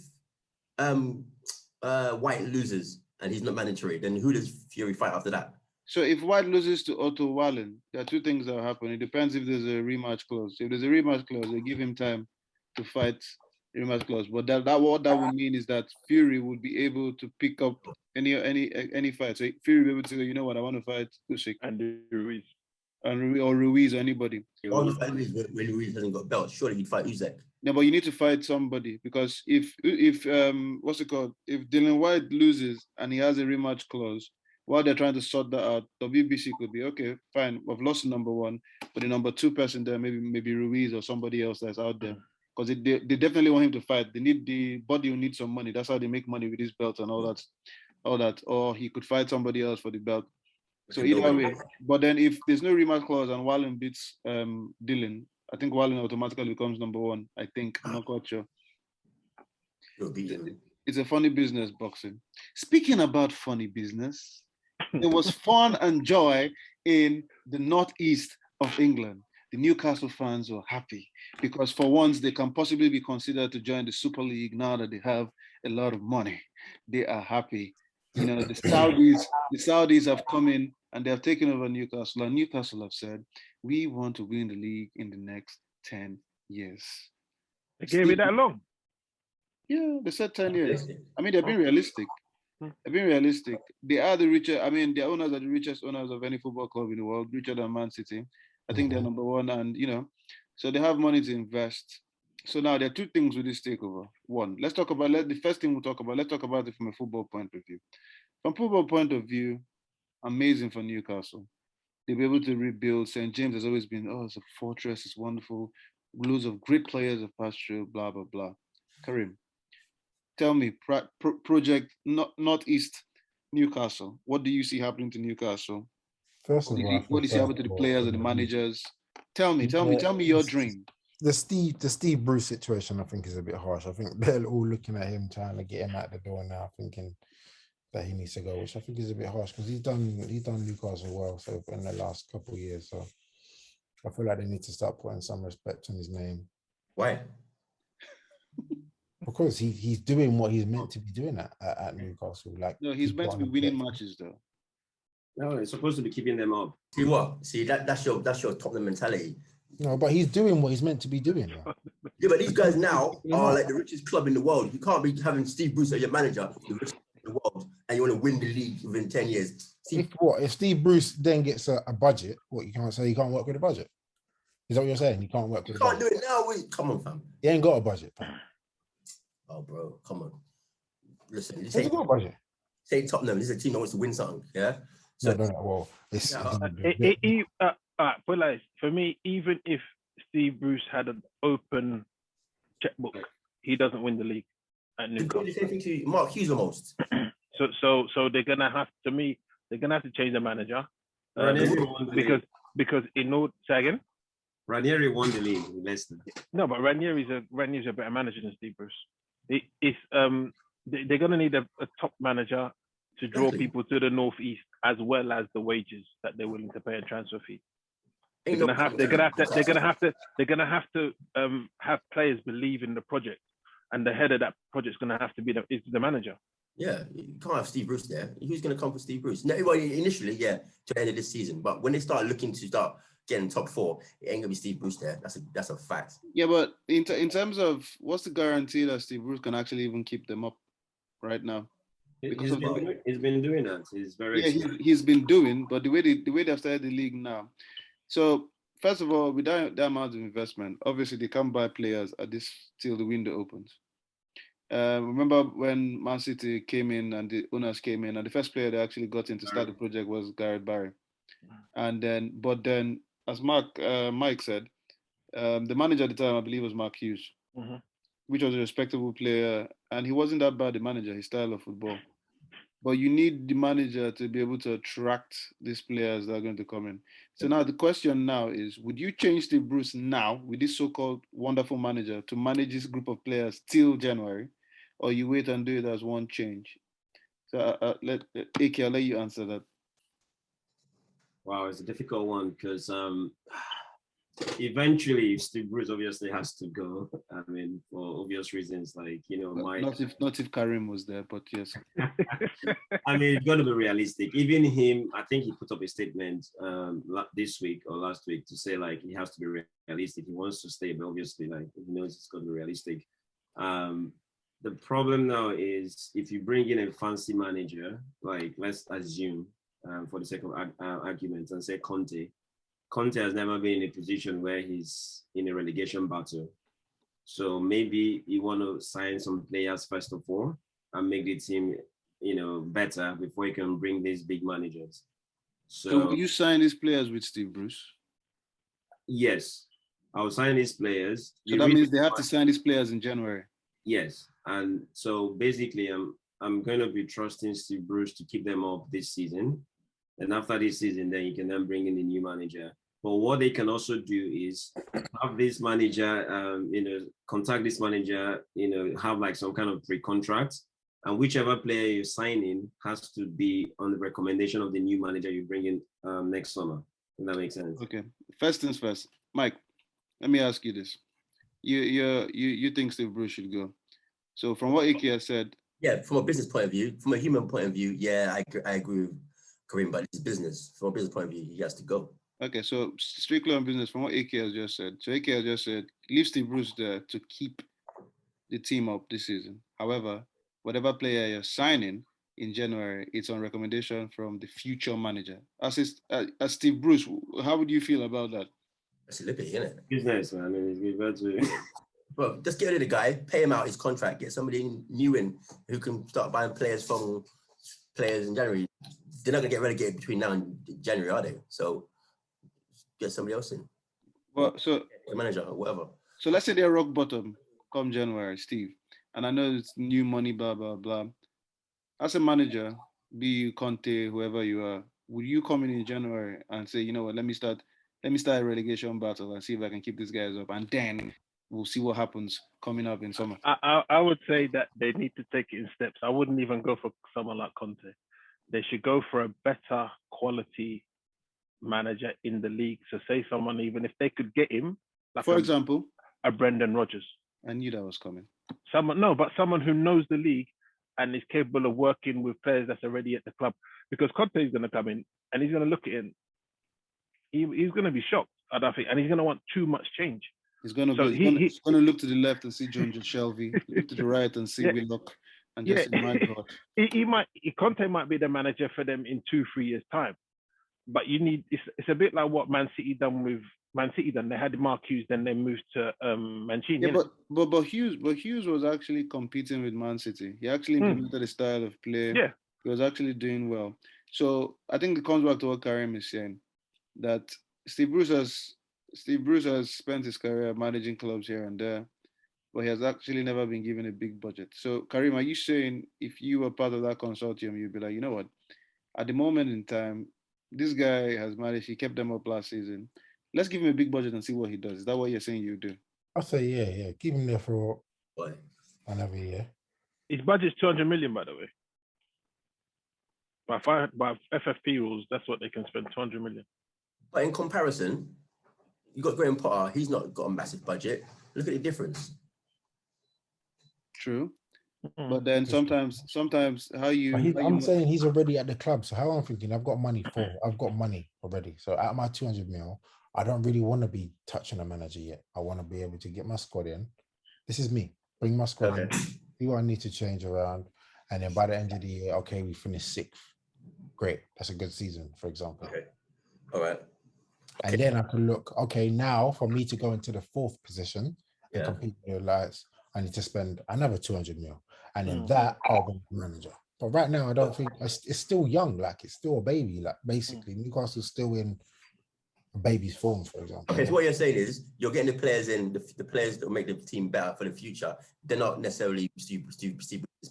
White loses and he's not mandatory? Then who does Fury fight after that? So if White loses to Otto Wallen, there are two things that will happen. It depends if there's a rematch clause. If there's a rematch clause, they give him time to fight the rematch clause. But what that would mean is that Fury would be able to pick up any fight. So Fury will be able to say, you know what, I want to fight Usyk and Ruiz. Or Ruiz or anybody. Why would you fight Ruiz when Ruiz hasn't got belts? Surely he'd fight Usyk. No, but you need to fight somebody because if what's it called? If Dylan White loses and he has a rematch clause, while they're trying to sort that out, WBC could be okay, fine. We've lost number one, but the number two person there, maybe Ruiz or somebody else that's out there, because they definitely want him to fight. They need the body will need some money. That's how they make money with this belt and all that. Or he could fight somebody else for the belt. So either way, but then if there's no rematch clause and Wallen beats Dylan, I think Wallen automatically becomes number one. I think, I'm not quite sure. It's a funny business, boxing. Speaking about funny business, there was fun and joy in the northeast of England. The Newcastle fans were happy because for once they can possibly be considered to join the Super League now that they have a lot of money. They are happy. You know, the Saudis have come in and they have taken over Newcastle. And Newcastle have said, we want to win the league in the next 10 years. They gave it that long? Yeah, they said 10 years. I mean, they've been realistic. They are the richest, I mean, their owners are the richest owners of any football club in the world, richer than Man City. I think they're number one and, you know, so they have money to invest. So now there are two things with this takeover. One, let's talk about it from a football point of view. From football point of view, amazing for Newcastle. They'll be able to rebuild. St. James has always been, it's a fortress, it's wonderful. Loads of great players have passed through, blah, blah, blah. Karim, tell me, project Northeast Newcastle, what do you see happening to Newcastle? First of all, what do you see happening to the players and the managers? Tell me your dream. The Steve Bruce situation, I think, is a bit harsh. I think they're all looking at him trying to get him out the door now, thinking that he needs to go, which I think is a bit harsh because he's done Newcastle well so in the last couple of years. So I feel like they need to start putting some respect on his name. Why? Because he's doing what he's meant to be doing at Newcastle. Like, no, he's meant to be winning matches though. No, it's supposed to be keeping them up. See what? See that's your Tottenham mentality. No, but he's doing what he's meant to be doing. Yeah, but these guys now are like the richest club in the world. You can't be having Steve Bruce as your manager, the richest in the world, and you want to win the league within 10 years. If Steve Bruce then gets a budget, what you can't say he can't work with a budget? Is that what you're saying? He can't work with a budget? You can't do it now. Come on, fam. He ain't got a budget, fam. Oh, bro, come on. Listen, He's got a budget. Say Tottenham. This is a team that wants to win something. Yeah. So, no. Well, it's but like for me, even if Steve Bruce had an open checkbook, he doesn't win the league at Newcastle. The same thing to Mark Hughes almost. So they're gonna have to change the manager because in no second. Ranieri won the league in Leicester. No, but Ranieri's a better manager than Steve Bruce. They're gonna need a top manager to draw people to the northeast, as well as the wages that they're willing to pay a transfer fee. They're gonna have to have players believe in the project, and the head of that project's gonna have to be the manager. Yeah, you can't have Steve Bruce there. Who's gonna come for Steve Bruce? No, initially, to the end of this season, but when they start looking to start getting top four, it ain't gonna be Steve Bruce there. That's a fact. Yeah, but in terms of what's the guarantee that Steve Bruce can actually even keep them up right now? He's been doing that. He's he's been doing, but the way they've started the league now. So first of all, without that amount of investment, obviously they can't buy players at this till the window opens. Remember when Man City came in and the owners came in, and the first player they actually got in to start the project was Gareth Barry. And then, as Mike said, the manager at the time, I believe, was Mark Hughes, which was a respectable player, and he wasn't that bad, the manager, his style of football. But you need the manager to be able to attract these players that are going to come in. So now the question now is, would you change Steve Bruce now with this so-called wonderful manager to manage this group of players till January? or you wait and do it as one change? So let AK, I'll let you answer that. Wow, it's a difficult one because eventually Steve Bruce obviously has to go. I mean, for obvious reasons, like, you know, not if Karim was there, but yes. I mean, it's got to be realistic. Even him, I think he put up a statement this week or last week to say like he has to be realistic. He wants to stay, but obviously, like, he knows it's got to be realistic. The problem now is if you bring in a fancy manager, like let's assume for the sake of argument and say Conte has never been in a position where he's in a relegation battle. So maybe you want to sign some players first of all and make the team, you know, better before you can bring these big managers. So will you sign these players with Steve Bruce? Yes, I'll sign these players. So that means they have to sign these players in January. Yes, and so basically, I'm going to be trusting Steve Bruce to keep them up this season, and after this season, then you can then bring in a new manager. But what they can also do is have this manager, you know, contact this manager, you know, have like some kind of pre-contract, and whichever player you're signing has to be on the recommendation of the new manager you bring in next summer. If that makes sense. Okay. First things first, Mike. Let me ask you this: you think Steve Bruce should go? So from what Iki has said, yeah, from a business point of view, from a human point of view, yeah, I agree with Karim, but it's business. From a business point of view, he has to go. Okay, so strictly on business, from what AK has just said. So AK has just said, leave Steve Bruce there to keep the team up this season. However, whatever player you're signing in January, it's on recommendation from the future manager. As Steve Bruce, how would you feel about that? That's a liberty, isn't it? Business, man. I mean, it's good to. Bro, just get rid of the guy, pay him out his contract, get somebody new in who can start buying players in January. They're not going to get relegated between now and January, are they? So get somebody else in. Well, so the manager or whatever. So let's say they're rock bottom come January, Steve. And I know it's new money, blah, blah, blah. As a manager, be you Conte, whoever you are, would you come in January and say, you know what, let me start a relegation battle and see if I can keep these guys up, and then we'll see what happens coming up in summer? I would say that they need to take it in steps. I wouldn't even go for someone like Conte. They should go for a better quality manager in the league. So say someone, even if they could get him, like for example, a Brendan Rodgers. I knew that was coming. Someone who knows the league and is capable of working with players that's already at the club. Because Conte is going to come in and he's going to look at it. He's going to be shocked, I don't think, and he's going to want too much change. He's going to he's going to look to the left and see John Shelby, look to the right and see Willock, and just my God. Conte might be the manager for them in 2-3 years' time, but it's a bit like what Man City done with Man City. Then they had Mark Hughes, then they moved to Mancini. Yeah, but Hughes was actually competing with Man City. He actually implemented a style of play. Yeah, he was actually doing well. So I think it comes back to what Karim is saying, that Steve Bruce has spent his career managing clubs here and there, but he has actually never been given a big budget. So Karim, are you saying if you were part of that consortium, you'd be like, you know what, at the moment in time, this guy has managed, he kept them up last season. Let's give him a big budget and see what he does. Is that what you're saying you do? I'll say, yeah. Keep him there for another year. His budget's 200 million, by the way. By FFP rules, that's what they can spend, 200 million. But in comparison, you got Graham Potter, he's not got a massive budget. Look at the difference. True. But then sometimes I'm saying he's already at the club. So how I'm thinking, I've got money already. So at my 200 mil, I don't really want to be touching a manager yet. I want to be able to get my squad in. This is me. Bring my squad in. See what I need to change around. And then by the end of the year, okay, we finished 6th. Great. That's a good season, for example. Okay. All right. And then I can look, okay, now for me to go into the 4th position and compete with the lights, I need to spend another 200 mil. And then that, I'll be manager. But right now, I don't think, it's still young, like it's still a baby, like basically. Newcastle's still in a baby's form, for example. Okay, so what you're saying is you're getting the players in, the players that will make the team better for the future. They're not necessarily Steve's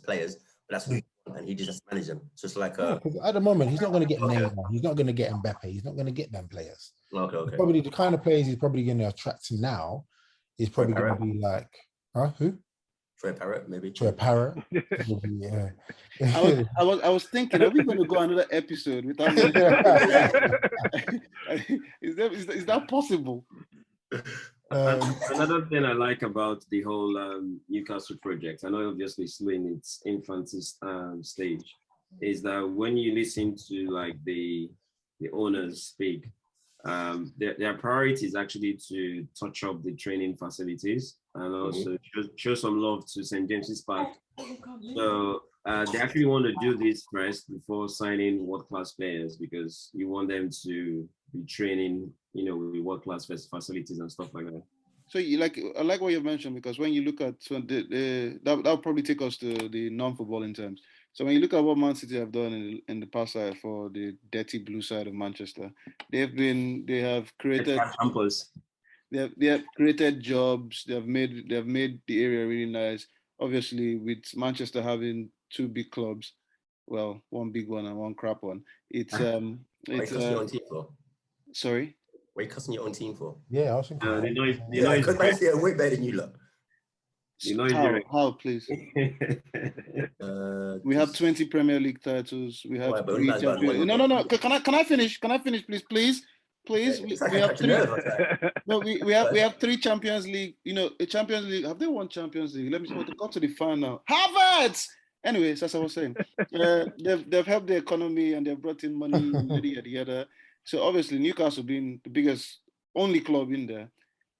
players, but that's who and he just has to manage them. So it's like at the moment, he's not going to get Neymar, he's not going to get Mbappe, he's not going to get them players. Okay. Probably the kind of players he's probably going to attract now is probably going to be like, who? Troy Parrott, maybe. Troy Parrott. Yeah. I was thinking, are we going to go another episode without? Is that possible? Another thing I like about the whole Newcastle project, I know obviously still in its infancy stage, is that when you listen to like the owners speak, their priority is actually to touch up the training facilities and also show some love to St. James's Park. So they actually want to do this first before signing world-class players, because you want them to be training, you know, with world-class facilities and stuff like that. So I like what you mentioned, because when you look at that'll probably take us to the non-footballing terms. So when you look at what Man City have done in the past side for the dirty blue side of Manchester, they have created jobs. They have made the area really nice. Obviously, with Manchester having two big clubs, well, one big one and one crap one. It's your own team for? Sorry. What are you cussing your own team for? Yeah, I was thinking. Because Man City are way better than you lot. How, please? We have 20 Premier League titles. We have three champions. No. Can I finish? Can I finish, please? Please. We have three. No, we have three Champions League. You know, a Champions League. Have they won Champions League? Let me see. They got to the final. Harvard. Anyways, as I was saying, they've helped the economy and they've brought in money. Yada yada. So obviously, Newcastle being the biggest, only club in there,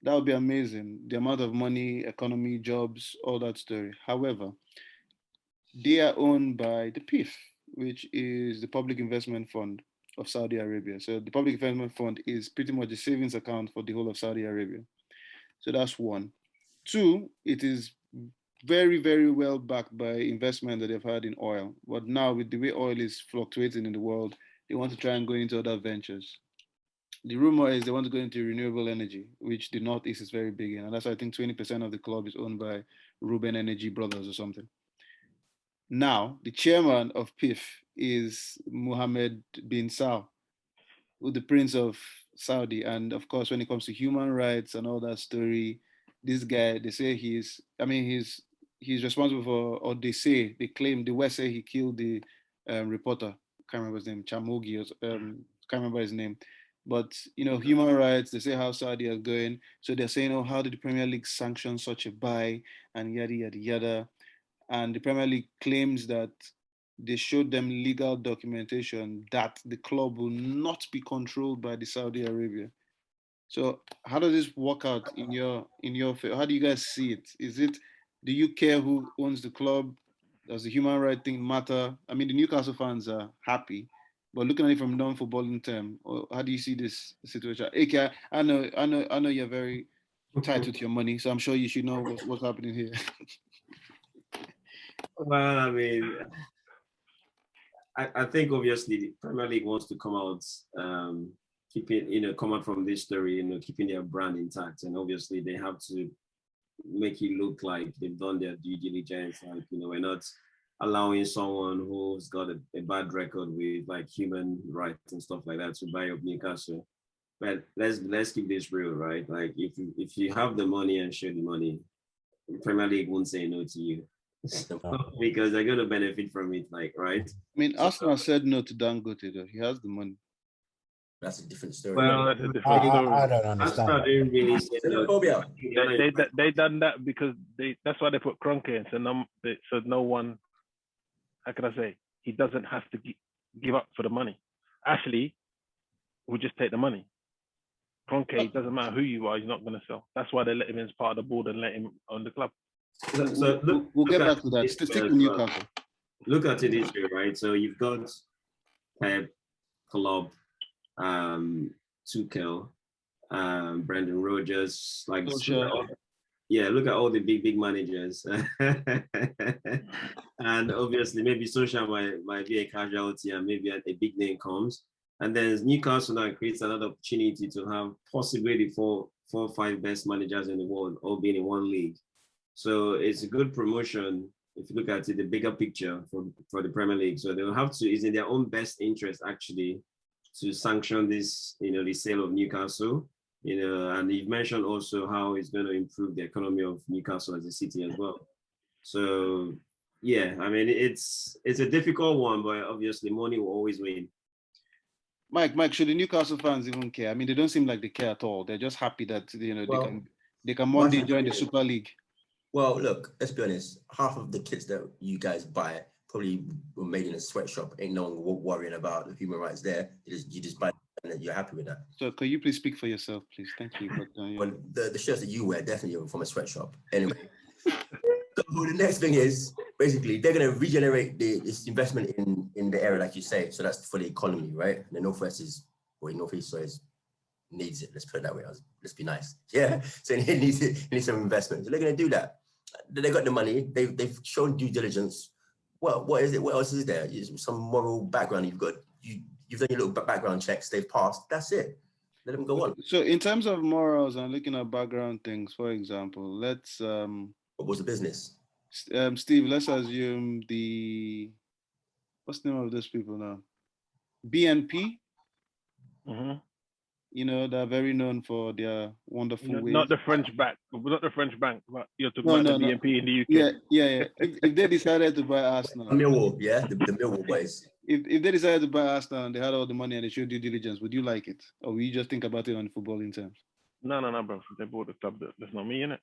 that would be amazing. The amount of money, economy, jobs, all that story. However, they are owned by the PIF, which is the Public Investment Fund of Saudi Arabia. So the Public Investment Fund is pretty much the savings account for the whole of Saudi Arabia. So that's one. Two, it is very, very well backed by investment that they've had in oil. But now with the way oil is fluctuating in the world, they want to try and go into other ventures. The rumor is they want to go into renewable energy, which the Northeast is very big in. And that's why I think 20% of the club is owned by Ruben Energy Brothers or something. Now, the chairman of PIF is Mohammed bin Saud, the Prince of Saudi. And of course, when it comes to human rights and all that story, this guy, they say he's responsible for, or they claim, the West say he killed the reporter. Can't remember his name, Chamogi, can't remember his name. But, you know, human rights, they say how Saudi are going. So they're saying, oh, how did the Premier League sanction such a buy and yada, yada, yada. And the Premier League claims that they showed them legal documentation that the club will not be controlled by the Saudi Arabia. So how does this work out in your favor? How do you guys see it? Do you care who owns the club? Does the human rights thing matter? I mean, the Newcastle fans are happy, but looking at it from non-footballing term, how do you see this situation? AK, I know you're very tight with your money, so I'm sure you should know what's happening here. Well, I mean, I think obviously the Premier League wants to come out, come out from this story, keeping their brand intact, and obviously they have to make it look like they've done their due diligence. Like, we're not allowing someone who's got a bad record with like human rights and stuff like that to buy up Newcastle. But let's keep this real, right? Like if you have the money and share the money, the Premier League won't say no to you. Because they're going to benefit from it, like, right? I mean, Arsenal said no to Dangote, though. He has the money. That's a different story. Well, that's a different story. I don't understand. Arsenal didn't really say no. They done that because that's why they put Kroenke in, so no one, how can I say, he doesn't have to give up for the money. Actually, we'll just take the money. Kroenke, it doesn't matter who you are, he's not going to sell. That's why they let him in as part of the board and let him own the club. So we'll get back to that. Stick with Newcastle. Look at it this way, right? So you've got Pep, Klopp, Tuchel, Brendan Rodgers, like look at all the big managers. And obviously maybe Solskjaer might be a casualty and maybe a big name comes. And then Newcastle now creates another opportunity to have possibly four or five best managers in the world all being in one league. So it's a good promotion if you look at it, the bigger picture for the Premier League. So they'll have to, it's in their own best interest actually to sanction this, the sale of Newcastle, and you've mentioned also how it's going to improve the economy of Newcastle as a city as well. So yeah, I mean, it's a difficult one, but obviously money will always win. Mike, should the Newcastle fans even care? I mean, they don't seem like they care at all. They're just happy that they can Monday join the Super League. Well, look, let's be honest. Half of the kits that you guys buy probably were made in a sweatshop. Ain't no one worrying about the human rights there. You just buy and you're happy with that. So can you please speak for yourself, please? Thank you. But, Well, the shirts that you wear definitely are from a sweatshop. Anyway, so the next thing is basically they're going to regenerate this investment in the area, like you say. So that's for the economy, right? The Northwest needs it. Let's put it that way. Let's be nice. Yeah. So it needs some investment. So they're going to do that. They got the money. They've shown due diligence. Well, what is it? What else is there? Some moral background. You've done your little background checks. They've passed. That's it. Let them go on. So in terms of morals and looking at background things, for example, let's what was the business? Steve, let's assume what's the name of those people now? BNP. Mm-hmm. You know, they're very known for their wonderful ways. Not the French bank, but you're talking about the BNP in the UK. Yeah. If they decided to buy Arsenal, Millwall, yeah, the Millwall boys. If they decided to buy Arsenal and they had all the money and they showed due diligence, would you like it, or will you just think about it on footballing terms? No, bro. They bought the club. That's not me, innit?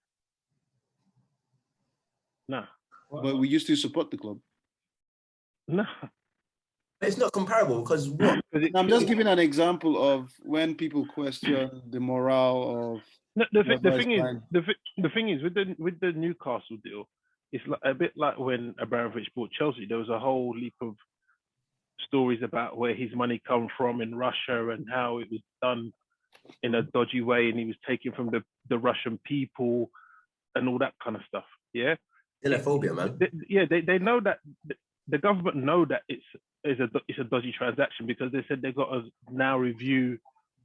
Nah. But we used to support the club. No. It's not comparable because what? I'm just giving an example of when people question the morale of. No, the thing is with the Newcastle deal, it's like, a bit like when Abramovich bought Chelsea. There was a whole leap of stories about where his money come from in Russia and how it was done in a dodgy way, and he was taken from the Russian people and all that kind of stuff. Yeah. Xenophobia, man. They know that the government know that it's a dodgy transaction because they said they've got to now review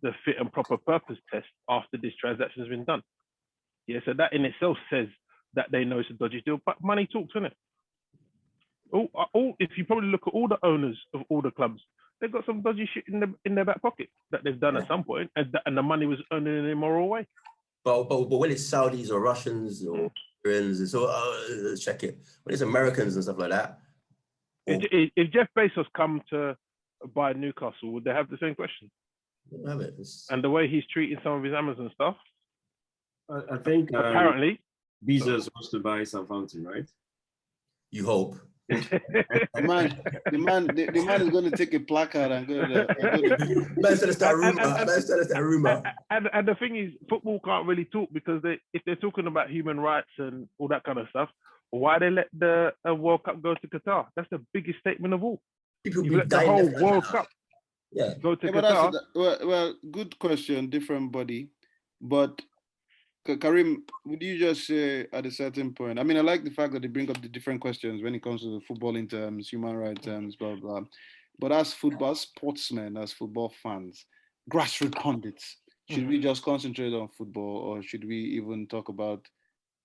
the fit and proper purpose test after this transaction has been done. Yeah, so that in itself says that they know it's a dodgy deal, but money talks, isn't it? If you probably look at all the owners of all the clubs, they've got some dodgy shit in their back pocket that they've done at some point, and the money was earned in an immoral way. But when it's Saudis or Russians or Iranians, so let's check it. When it's Americans and stuff like that. If Jeff Bezos come to buy Newcastle, would they have the same question? They don't have it. And the way he's treating some of his Amazon stuff. I think apparently Bezos wants to buy Southampton, right? You hope. the man is going to take a placard and go to Let's start a rumor. And the thing is, football can't really talk because if they're talking about human rights and all that kind of stuff, why they let the World Cup go to Qatar? That's the biggest statement of all. People you let the whole World Cup go to Qatar. Well, good question, different body. But Karim, would you just say at a certain point? I mean, I like the fact that they bring up the different questions when it comes to the footballing terms, human rights terms, blah, blah. But as football sportsmen, as football fans, grassroots pundits, should we just concentrate on football, or should we even talk about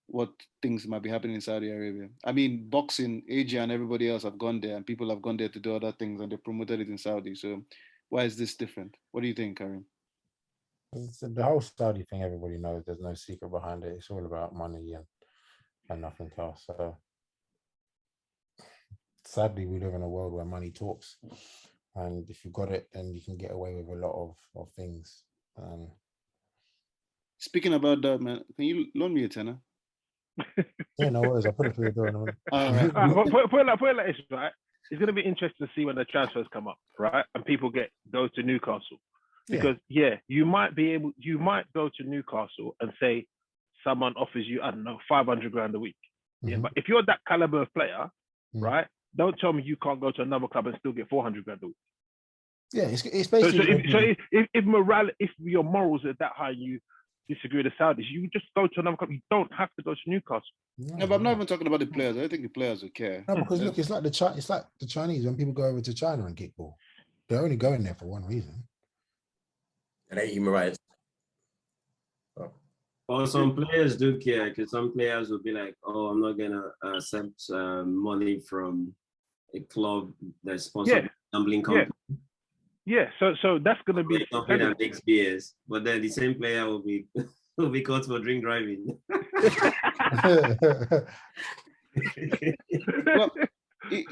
what things might be happening in Saudi Arabia? I mean, boxing, AJ and everybody else have gone there, and people have gone there to do other things, and they promoted it in Saudi. So why is this different? What do you think, Karim? The whole Saudi thing, everybody knows there's no secret behind it. It's all about money and nothing else. So sadly, we live in a world where money talks. And if you got it, then you can get away with a lot of things. Speaking about that, man, can you loan me a tenner? Yeah, no worries. I'll put it through the door in a minute. Put it like this, right? It's going to be interesting to see when the transfers come up, right? And people go to Newcastle. Because you might go to Newcastle and say someone offers you, I don't know, 500 grand a week. Yeah, but if you're that caliber of player, right? Don't tell me you can't go to another club and still get 400 grand a week. Yeah, it's basically. So if your morals are that high, you disagree with the Saudis, you just go to another club. You don't have to go to Newcastle. No, but I'm not even talking about the players. I don't think the players would care. No, because look, it's like the Chinese when people go over to China and kickball. They're only going there for one reason. And ain't human rights. Well, some players do care because some players will be like, "Oh, I'm not gonna accept money from a club that's sponsored by a gambling company." Yeah. So that's gonna be something that makes beers, but then the same player will be caught for drink driving.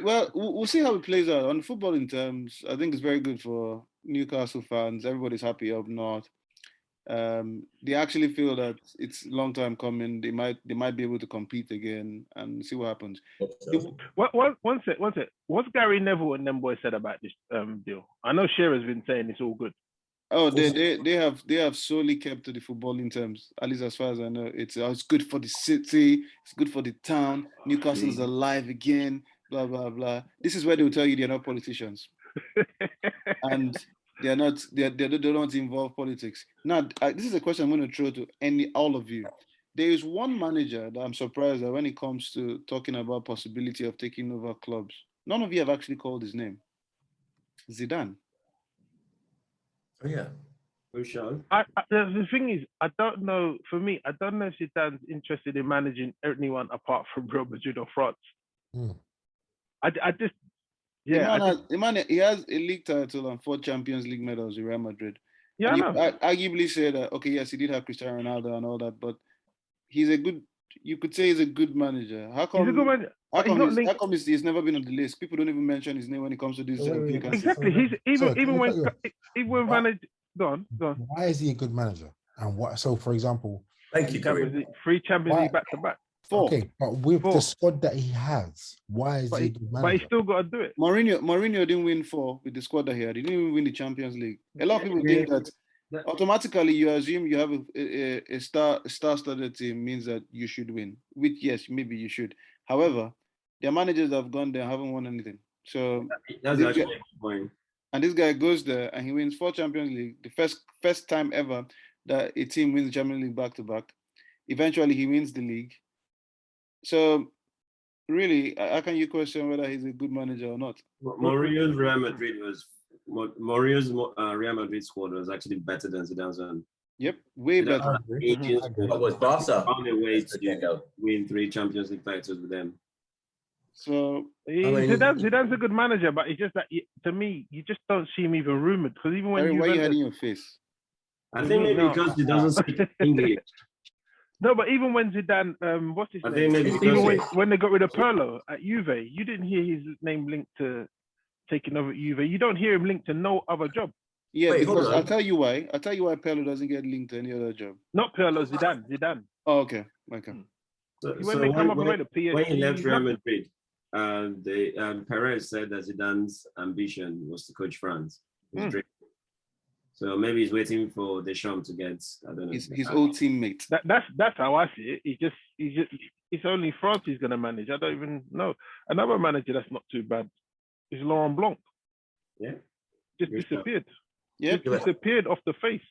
Well, we'll see how it plays out. On footballing terms, I think it's very good for Newcastle fans. Everybody's happy up north. They actually feel that it's a long time coming. They might be able to compete again and see what happens. One sec. What's Gary Neville and them boys said about this deal? I know Shearer's been saying it's all good. Oh, they have solely kept to the footballing terms. At least as far as I know, it's good for the city. It's good for the town. Newcastle's alive again. Blah blah blah. This is where they will tell you they're not politicians, and they're not. They don't involve politics. Now, this is a question I'm going to throw to all of you. There is one manager that I'm surprised that when it comes to talking about possibility of taking over clubs, none of you have actually called his name. Zidane. Oh yeah. For sure. The thing is, I don't know. For me, I don't know if Zidane's interested in managing anyone apart from Real Madrid or France. I just, yeah. He has a league title and 4 Champions League medals with Real Madrid. Yeah, and I know. arguably say that, okay, yes, he did have Cristiano Ronaldo and all that, but you could say he's a good manager. How come? He's a good manager. How come he's never been on the list? People don't even mention his name when it comes to this. Exactly. He's even when managed. Go on. Why is he a good manager? And what? So, for example, thank you, Karim. 3 Champions League back to back. 4. Okay, but with the squad that he has, why is he a good manager? But he still got to do it. Mourinho didn't win 4 with the squad that he had. He didn't even win the Champions League. A lot of people think that automatically you assume you have a star-studded team means that you should win. Which, yes, maybe you should. However, their managers have gone there and haven't won anything. So that's actually a good point. And this guy goes there and he wins 4 Champions League, the first time ever that a team wins the Champions League back to back. Eventually, he wins the league. So, really, how can you question whether he's a good manager or not? Mourinho's Real Madrid squad was actually better than Zidane's own. Yep, way better. What was Barca? Found a way to win 3 Champions League titles with them. So Zidane's a good manager, but it's just that to me, you just don't see him even rumored. Because even when why are you hiding your face? I think maybe because he doesn't speak English. No, but even when Zidane, what's his name? Think maybe even when they got rid of Pirlo at Juve, you didn't hear his name linked to taking over at Juve. You don't hear him linked to no other job. Yeah, because I'll tell you why. I'll tell you why Pirlo doesn't get linked to any other job. Not Pirlo, Zidane. Oh, okay. So when they come up with the PSG, when he left Real Madrid, Perez said that Zidane's ambition was to coach France. So maybe he's waiting for Deschamps to get, I don't know, his old teammate. That's how I see it. It's only France he's going to manage. I don't even know. Another manager that's not too bad is Laurent Blanc. Yeah. Just disappeared. Yeah. Just disappeared off the face.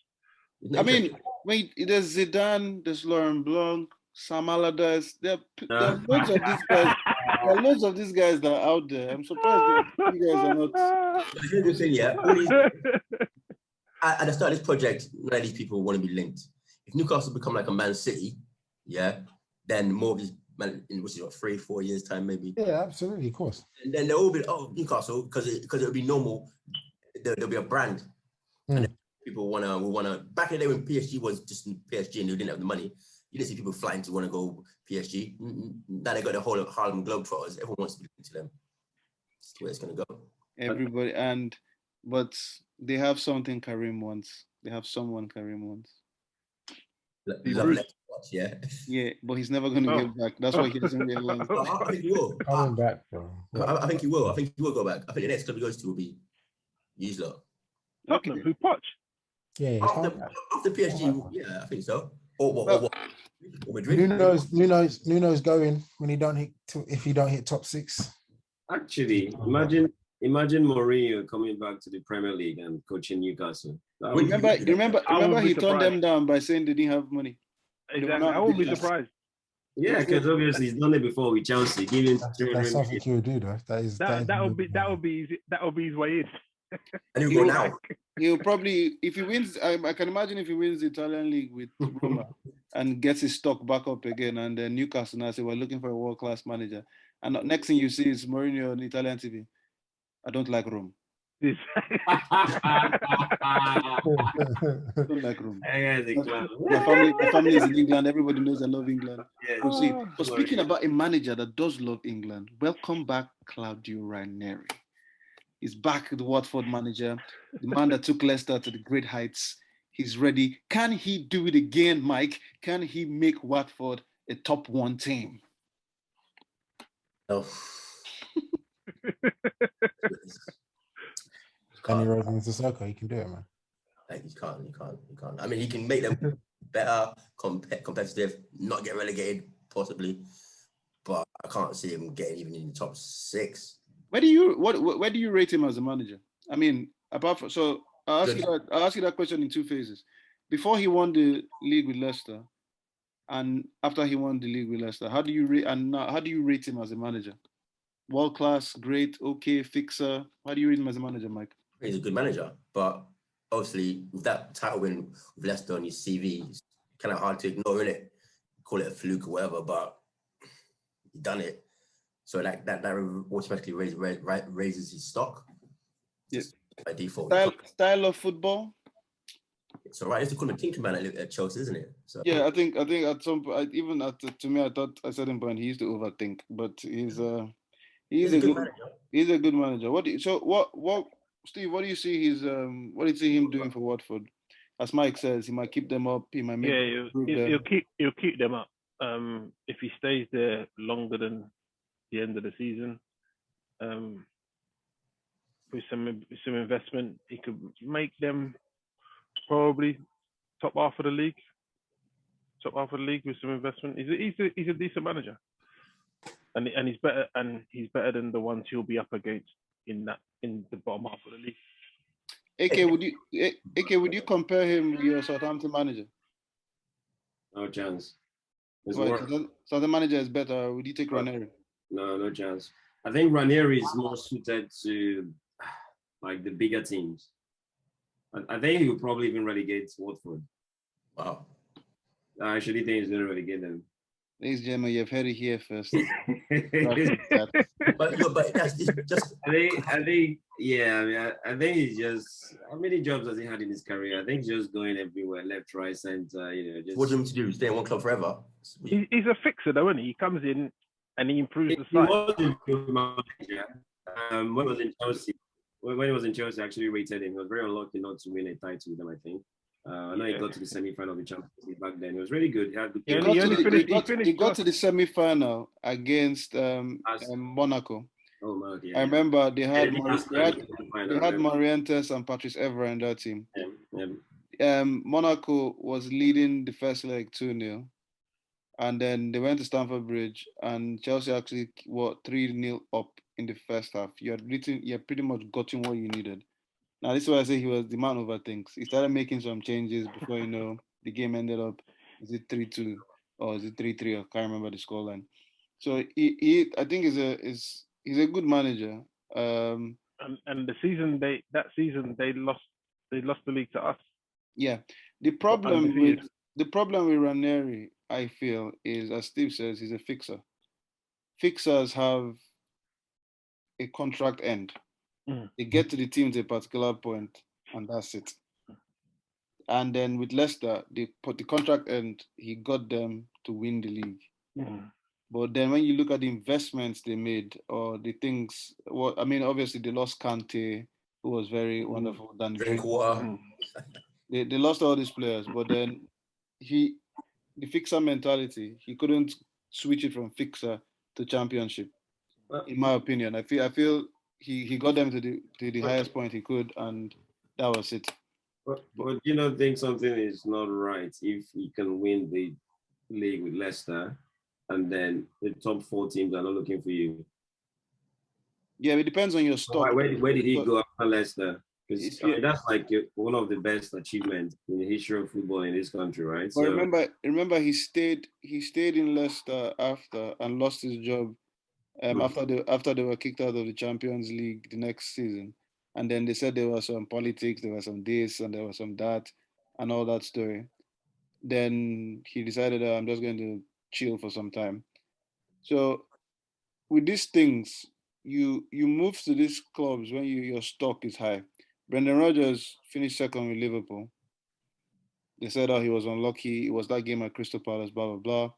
I mean, wait, there's Zidane, there's Laurent Blanc, Sam Allardyce. There are loads of these guys. There are loads of these guys that are out there. I'm surprised that you guys are not. Here's the thing, yeah. At the start of this project, none of these people want to be linked. If Newcastle become like a Man City, yeah, then more of these, in 3-4 years time maybe. Yeah, absolutely, of course. And then they'll all be Newcastle because it'll be normal. There'll be a brand, and people will wanna. Back in the day when PSG was just PSG and they didn't have the money, you didn't see people flying to want to go PSG. Now they got the whole of Harlem Globetrotters. Everyone wants to be linked to them. That's the way it's gonna go. Everybody but they have something Karim wants. They have someone Karim wants. Yeah. Yeah, but he's never going to get back. That's why he doesn't realize. I think he will. Coming back, bro. I think he will. I think he will go back. I think the next club he goes to will be Usla. Tottenham, who Poch? Yeah. After PSG, yeah, I think so. Or Madrid. Nuno's going when if he don't hit top 6. Actually, imagine Mourinho coming back to the Premier League and coaching Newcastle. Remember he turned them down by saying they didn't have money. Exactly. I won't be surprised. Yeah, because obviously he's done it before with Chelsea. That's something he would do, though. That would be his way in. And he'll go now. He'll probably, if he wins, I can imagine if he wins the Italian league with Roma and gets his stock back up again, and then Newcastle now say we're looking for a world-class manager, and next thing you see is Mourinho on Italian TV. I don't like Rome. This- Don't like room. Yeah, the clown. My family is in England. Everybody knows I love England. Yeah, So see, Oh. but speaking about a manager that does love England, welcome back Claudio Ranieri. He's back, the Watford manager, the man that took Leicester to the great heights. He's ready. Can he do it again, Mike? Can he make Watford a top 1 team? No. Danny Rose into Sissoko, he can do it, man. Like he can't. I mean, he can make them better, competitive, not get relegated, possibly. But I can't see him getting even in the top 6. Where do you rate him as a manager? I mean, apart from I'll ask you that question in 2 phases. Before he won the league with Leicester, and after he won the league with Leicester, how do you rate him as a manager? World class, great, okay, fixer. How do you rate him as a manager, Mike? He's a good manager, but obviously with that title win with Leicester on his CV, it's kind of hard to ignore, innit? Call it a fluke or whatever, but he done it. So that automatically raises his stock. Yeah. By default. Style of football. It's all right. It's to call him a tinker man at Chelsea, isn't it? So Yeah, I think at some point, even to me, I thought at a certain point he used to overthink, but he's a good manager. He's a good manager. Steve, what do you see him doing for Watford? As Mike says, he might keep them up. He might make he'll keep them up. If he stays there longer than the end of the season, with some investment, he could make them probably top half of the league. Top half of the league with some investment. He's a decent manager, and he's better than the ones he'll be up against in the bottom half of the league. AK, would you compare him with your Southampton manager? No chance. So the manager is better. Would you take Ranieri? No chance. I think Ranieri is more suited to like the bigger teams. I think he will probably even relegate Watford. Wow. I actually think he's going to relegate them. Ladies and gentlemen, you've heard it here first. but that's just. I think he's just. How many jobs has he had in his career? I think he's just going everywhere, left, right, center. Just. What do you want to do? Stay in one club forever? He's a fixer, though, isn't he? He comes in and he improves the side. He was a good manager. When he was in Chelsea, I actually rated him. He was very unlucky not to win a title with them, I think. I know he got to the semi-final of the Champions League back then. It was really good. He got to the semi-final against Monaco. Oh, man, yeah. I remember they had Morientes and Patrice Evra in that team. Monaco was leading the first leg 2-0. And then they went to Stamford Bridge and Chelsea actually 3-0 up in the first half. You had pretty much gotten what you needed. Now, this is why I say he was the man over things. He started making some changes before, the game ended up, is it 3-2 or is it 3-3? I can't remember the scoreline. So I think he's a good manager. And the season they lost the league to us. Yeah. The problem with Ranieri, I feel, is, as Steve says, he's a fixer. Fixers have a contract end. They get to the team at a particular point, and that's it. And then with Leicester, the contract end, he got them to win the league. But then when you look at the investments they made, or the things, obviously they lost Kante, who was very wonderful. They lost all these players, but then the fixer mentality, he couldn't switch it from fixer to championship. In my opinion, I feel he got them to the highest point he could, and that was it. But you don't think something is not right if you can win the league with Leicester, and then the top 4 teams are not looking for you? Yeah, it depends on your stock. Where did he go after Leicester? Because that's like one of the best achievements in the history of football in this country, right? But remember, he stayed in Leicester after and lost his job. After they were kicked out of the Champions League the next season, and then they said there was some politics, there was some this, and there was some that, and all that story. Then he decided, I'm just going to chill for some time. So with these things, you move to these clubs when your stock is high. Brendan Rodgers finished second with Liverpool. They said, oh, he was unlucky. It was that game at Crystal Palace, blah, blah, blah.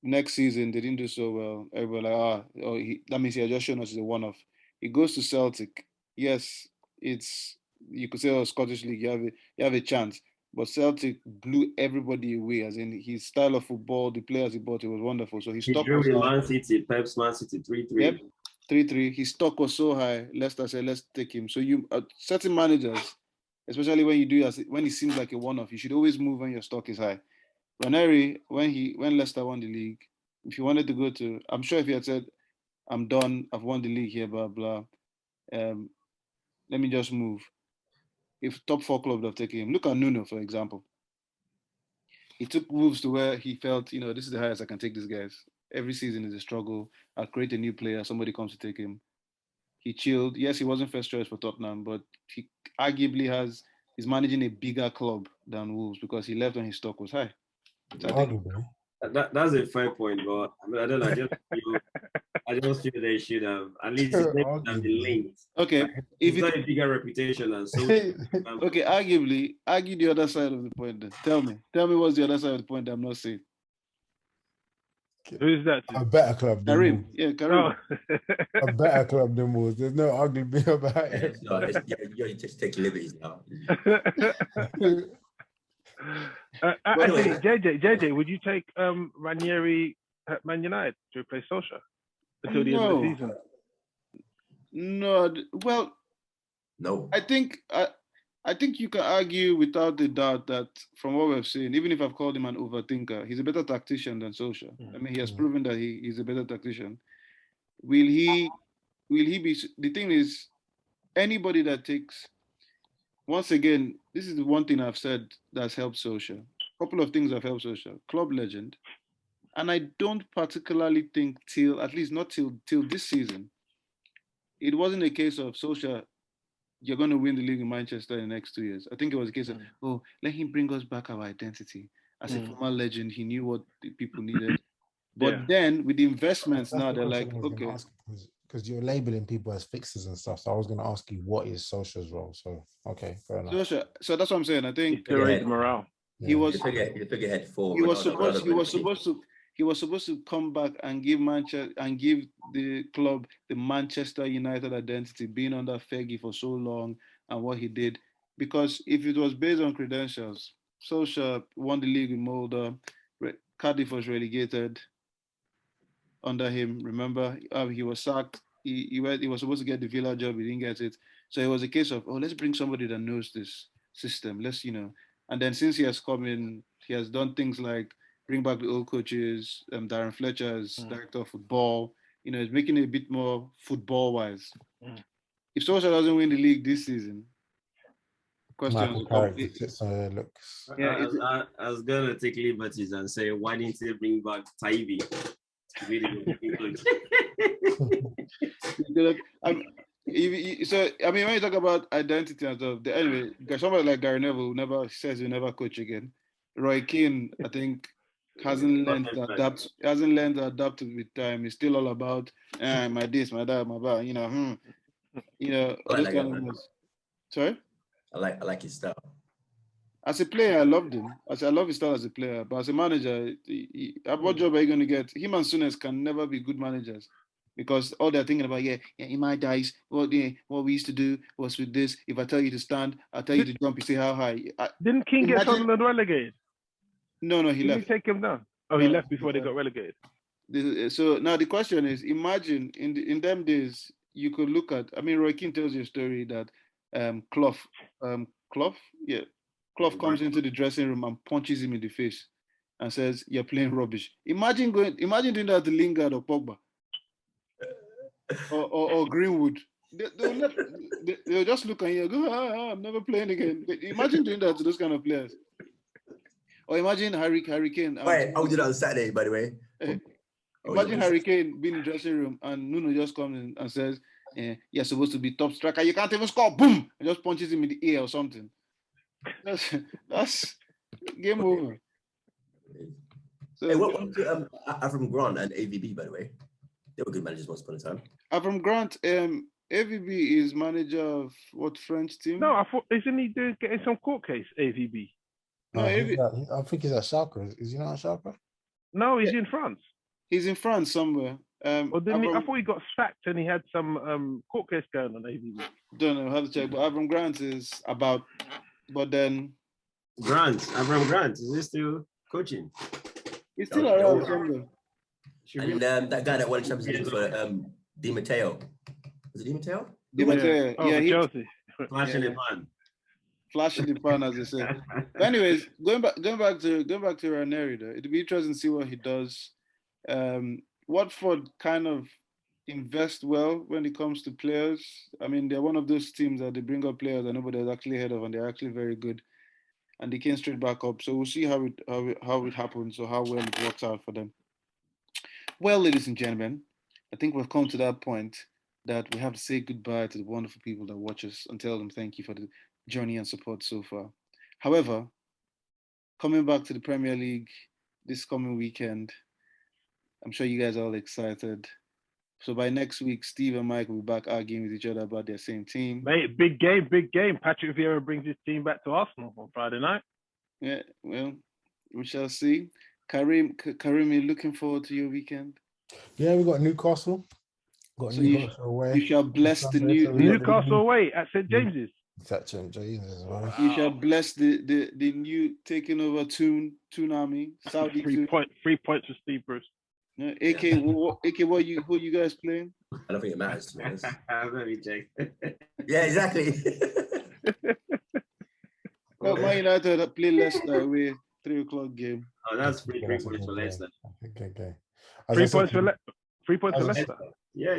Next season, they didn't do so well. Everybody like, that means he had just shown us as a one-off. He goes to Celtic. Yes, you could say, Scottish League, you have a chance. But Celtic blew everybody away, as in his style of football, the players he bought, it was wonderful. So his He stock drew was in high. Man City, Pep's Man City 3-3. Yep, 3-3. His stock was so high. Leicester said, let's take him. So you certain managers, especially when when it seems like a one-off, you should always move when your stock is high. Ranieri, when Leicester won the league, if you wanted to go to, I'm sure if he had said, I'm done, I've won the league here, blah blah. Let me just move. If top 4 clubs have taken him, look at Nuno, for example. He took moves to where he felt, this is the highest I can take these guys. Every season is a struggle. I'll create a new player. Somebody comes to take him. He chilled. Yes, he wasn't first choice for Tottenham, but he arguably he's managing a bigger club than Wolves because he left when his stock was high. So I think That's a fair point, but I mean, I don't know. I just feel they should have at least have been linked. Okay, like, if it's got a bigger reputation and so. Okay, argue the other side of the point. Then tell me what's the other side of the point that I'm not saying. Who's that? A better club than Karim. Wolves. Yeah, Karim. A better club than Wolves. There's no ugly bit about it. You're just taking liberties now. Actually, JJ, would you take Ranieri at Man United to replace Solskjaer until the end of the season? No, well, no. I think you can argue without a doubt that from what we've seen, even if I've called him an overthinker, he's a better tactician than Solskjaer. I mean, he has proven that he's a better tactician. Will he be? The thing is, anybody that takes, once again, this is the one thing I've said that's helped Solskjaer. A couple of things have helped Solskjaer. Club legend. And I don't particularly think at least not till this season, it wasn't a case of Solskjaer, you're going to win the league in Manchester in the next 2 years. I think it was a case of, let him bring us back our identity. As a former legend, he knew what the people needed. But then with the investments now, they're like, okay. Because you're labeling people as fixers and stuff. So I was going to ask you, what is Solskjaer's role? So, okay, fair enough. So that's what I'm saying. I think to raise morale. He was the figurehead for. He was supposed to come back and give the club the Manchester United identity, being under Fergie for so long and what he did. Because if it was based on credentials, Solskjaer won the league with Mulder, Cardiff was relegated under him. Remember, he was sacked. He was supposed to get the Villa job. He didn't get it. So it was a case of, let's bring somebody that knows this system. Let's, And then since he has come in, he has done things like bring back the old coaches, Darren Fletcher as director of football. He's making it a bit more football-wise. If Solskjaer doesn't win the league this season, questions will come. I was going to take liberties and say, why didn't they bring back Taibi? So I mean, when you talk about identity and stuff, anyway, somebody like Gary Neville never says he'll never coach again. Roy Keane, I think, hasn't learned to adapt with time. It's still all about my this, my that, my that. Those kind of things. Sorry. I like his style. As a player, I loved him. I love his style as a player. But as a manager, what job are you going to get? Him and Souness can never be good managers because all they're thinking about, in my days, what we used to do was with this. If I tell you to stand, I'll tell you to jump. You say how high. Didn't King get Sunderland relegated? No, he left. Did he take him down? Oh, he left before they got relegated. So now the question is, imagine in them days, you could look at, Roy Keane tells you a story that Clough comes into the dressing room and punches him in the face and says, "You're playing rubbish." Imagine doing that to Lingard or Pogba or Greenwood. They'll just look at you and go, I'm never playing again. Imagine doing that to those kind of players. Or imagine Harry Kane. Wait, I would do that on Saturday, by the way. Imagine Harry Kane being in the dressing room and Nuno just comes in and says, "You're supposed to be top striker. You can't even score." Boom! And just punches him in the ear or something. That's game over. So, hey, welcome to Avram Grant and AVB, by the way. They were good managers once upon a time. Avram Grant, AVB is manager of what French team? No, I thought, isn't he getting some court case, AVB? No, I think he's at Schalke. Is he not at Schalke? No, he's in France. he's in France somewhere. Or didn't he, I Avram, thought he got sacked and he had some court case going on AVB. don't know how to check, but Avram Grant is about. But then Avram Grant, is he still coaching? he's still No, around no. somewhere. And that guy that won Champions League for Di Matteo. Was it Di Matteo? Di Matteo, Oh, yeah, he Chelsea. Flash in Yeah. the pan. flash in the pan, as they say. But anyways, going back to Ranieri, though, it'd be interesting to see what he does. Watford kind of invest well when it comes to players. I mean, they're one of those teams that they bring up players that nobody has actually heard of, and they're actually very good. And they came straight back up. So we'll see how it happens or how well it works out for them. Well, ladies and gentlemen, I think we've come to that point that we have to say goodbye to the wonderful people that watch us and tell them thank you for the journey and support so far. However, coming back to the Premier League this coming weekend, I'm sure you guys are all excited. So by next week, Steve and Mike will be back arguing with each other about their same team. Mate, big game, big game. Patrick Vieira brings his team back to Arsenal on Friday night. Yeah, well, we shall see. Karim, you're looking forward to your weekend? Yeah, we got Newcastle. Got So Newcastle away. You shall bless the Sunday, new. so we got the Newcastle away at St. James's. That's St. James's as well. You shall bless the new taking over Toon Army, Saudi 3 Toon. points for Steve Bruce. Yeah, AK, who you guys playing? I don't think it matters, to be honest. Let me check. Yeah, exactly. Well, Man United play Leicester away, 3 o'clock game. Oh, that's free That's a points for good Leicester. game. Okay. 3 points for Leicester. Yeah.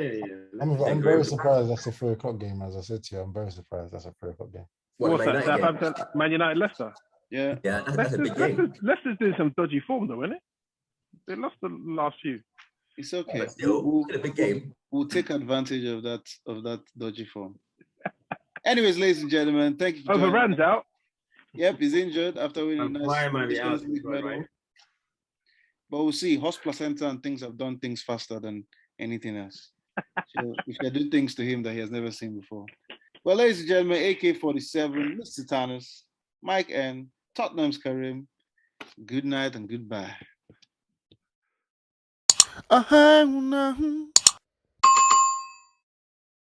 I'm very surprised that's a 3 o'clock game. As I said to you, I'm very surprised that's a 3 o'clock game. What, What's Man that? United game? Southampton, Man United, Leicester. Yeah, Yeah, that's a big game. Leicester's doing some dodgy form though, isn't it? They lost the last few. it's okay. But still, it's a big game. We'll take advantage of that dodgy form. Anyways, ladies and gentlemen, thank you for joining. Overran's out. Yep, he's injured after winning Why am I nice out? Champions League medal. But we'll see. Host placenta and things have done things faster than anything else. So we shall do things to him that he has never seen before. Well, ladies and gentlemen, AK47, Mr. Thanos, Mike N, Tottenham's Karim. Good night and goodbye.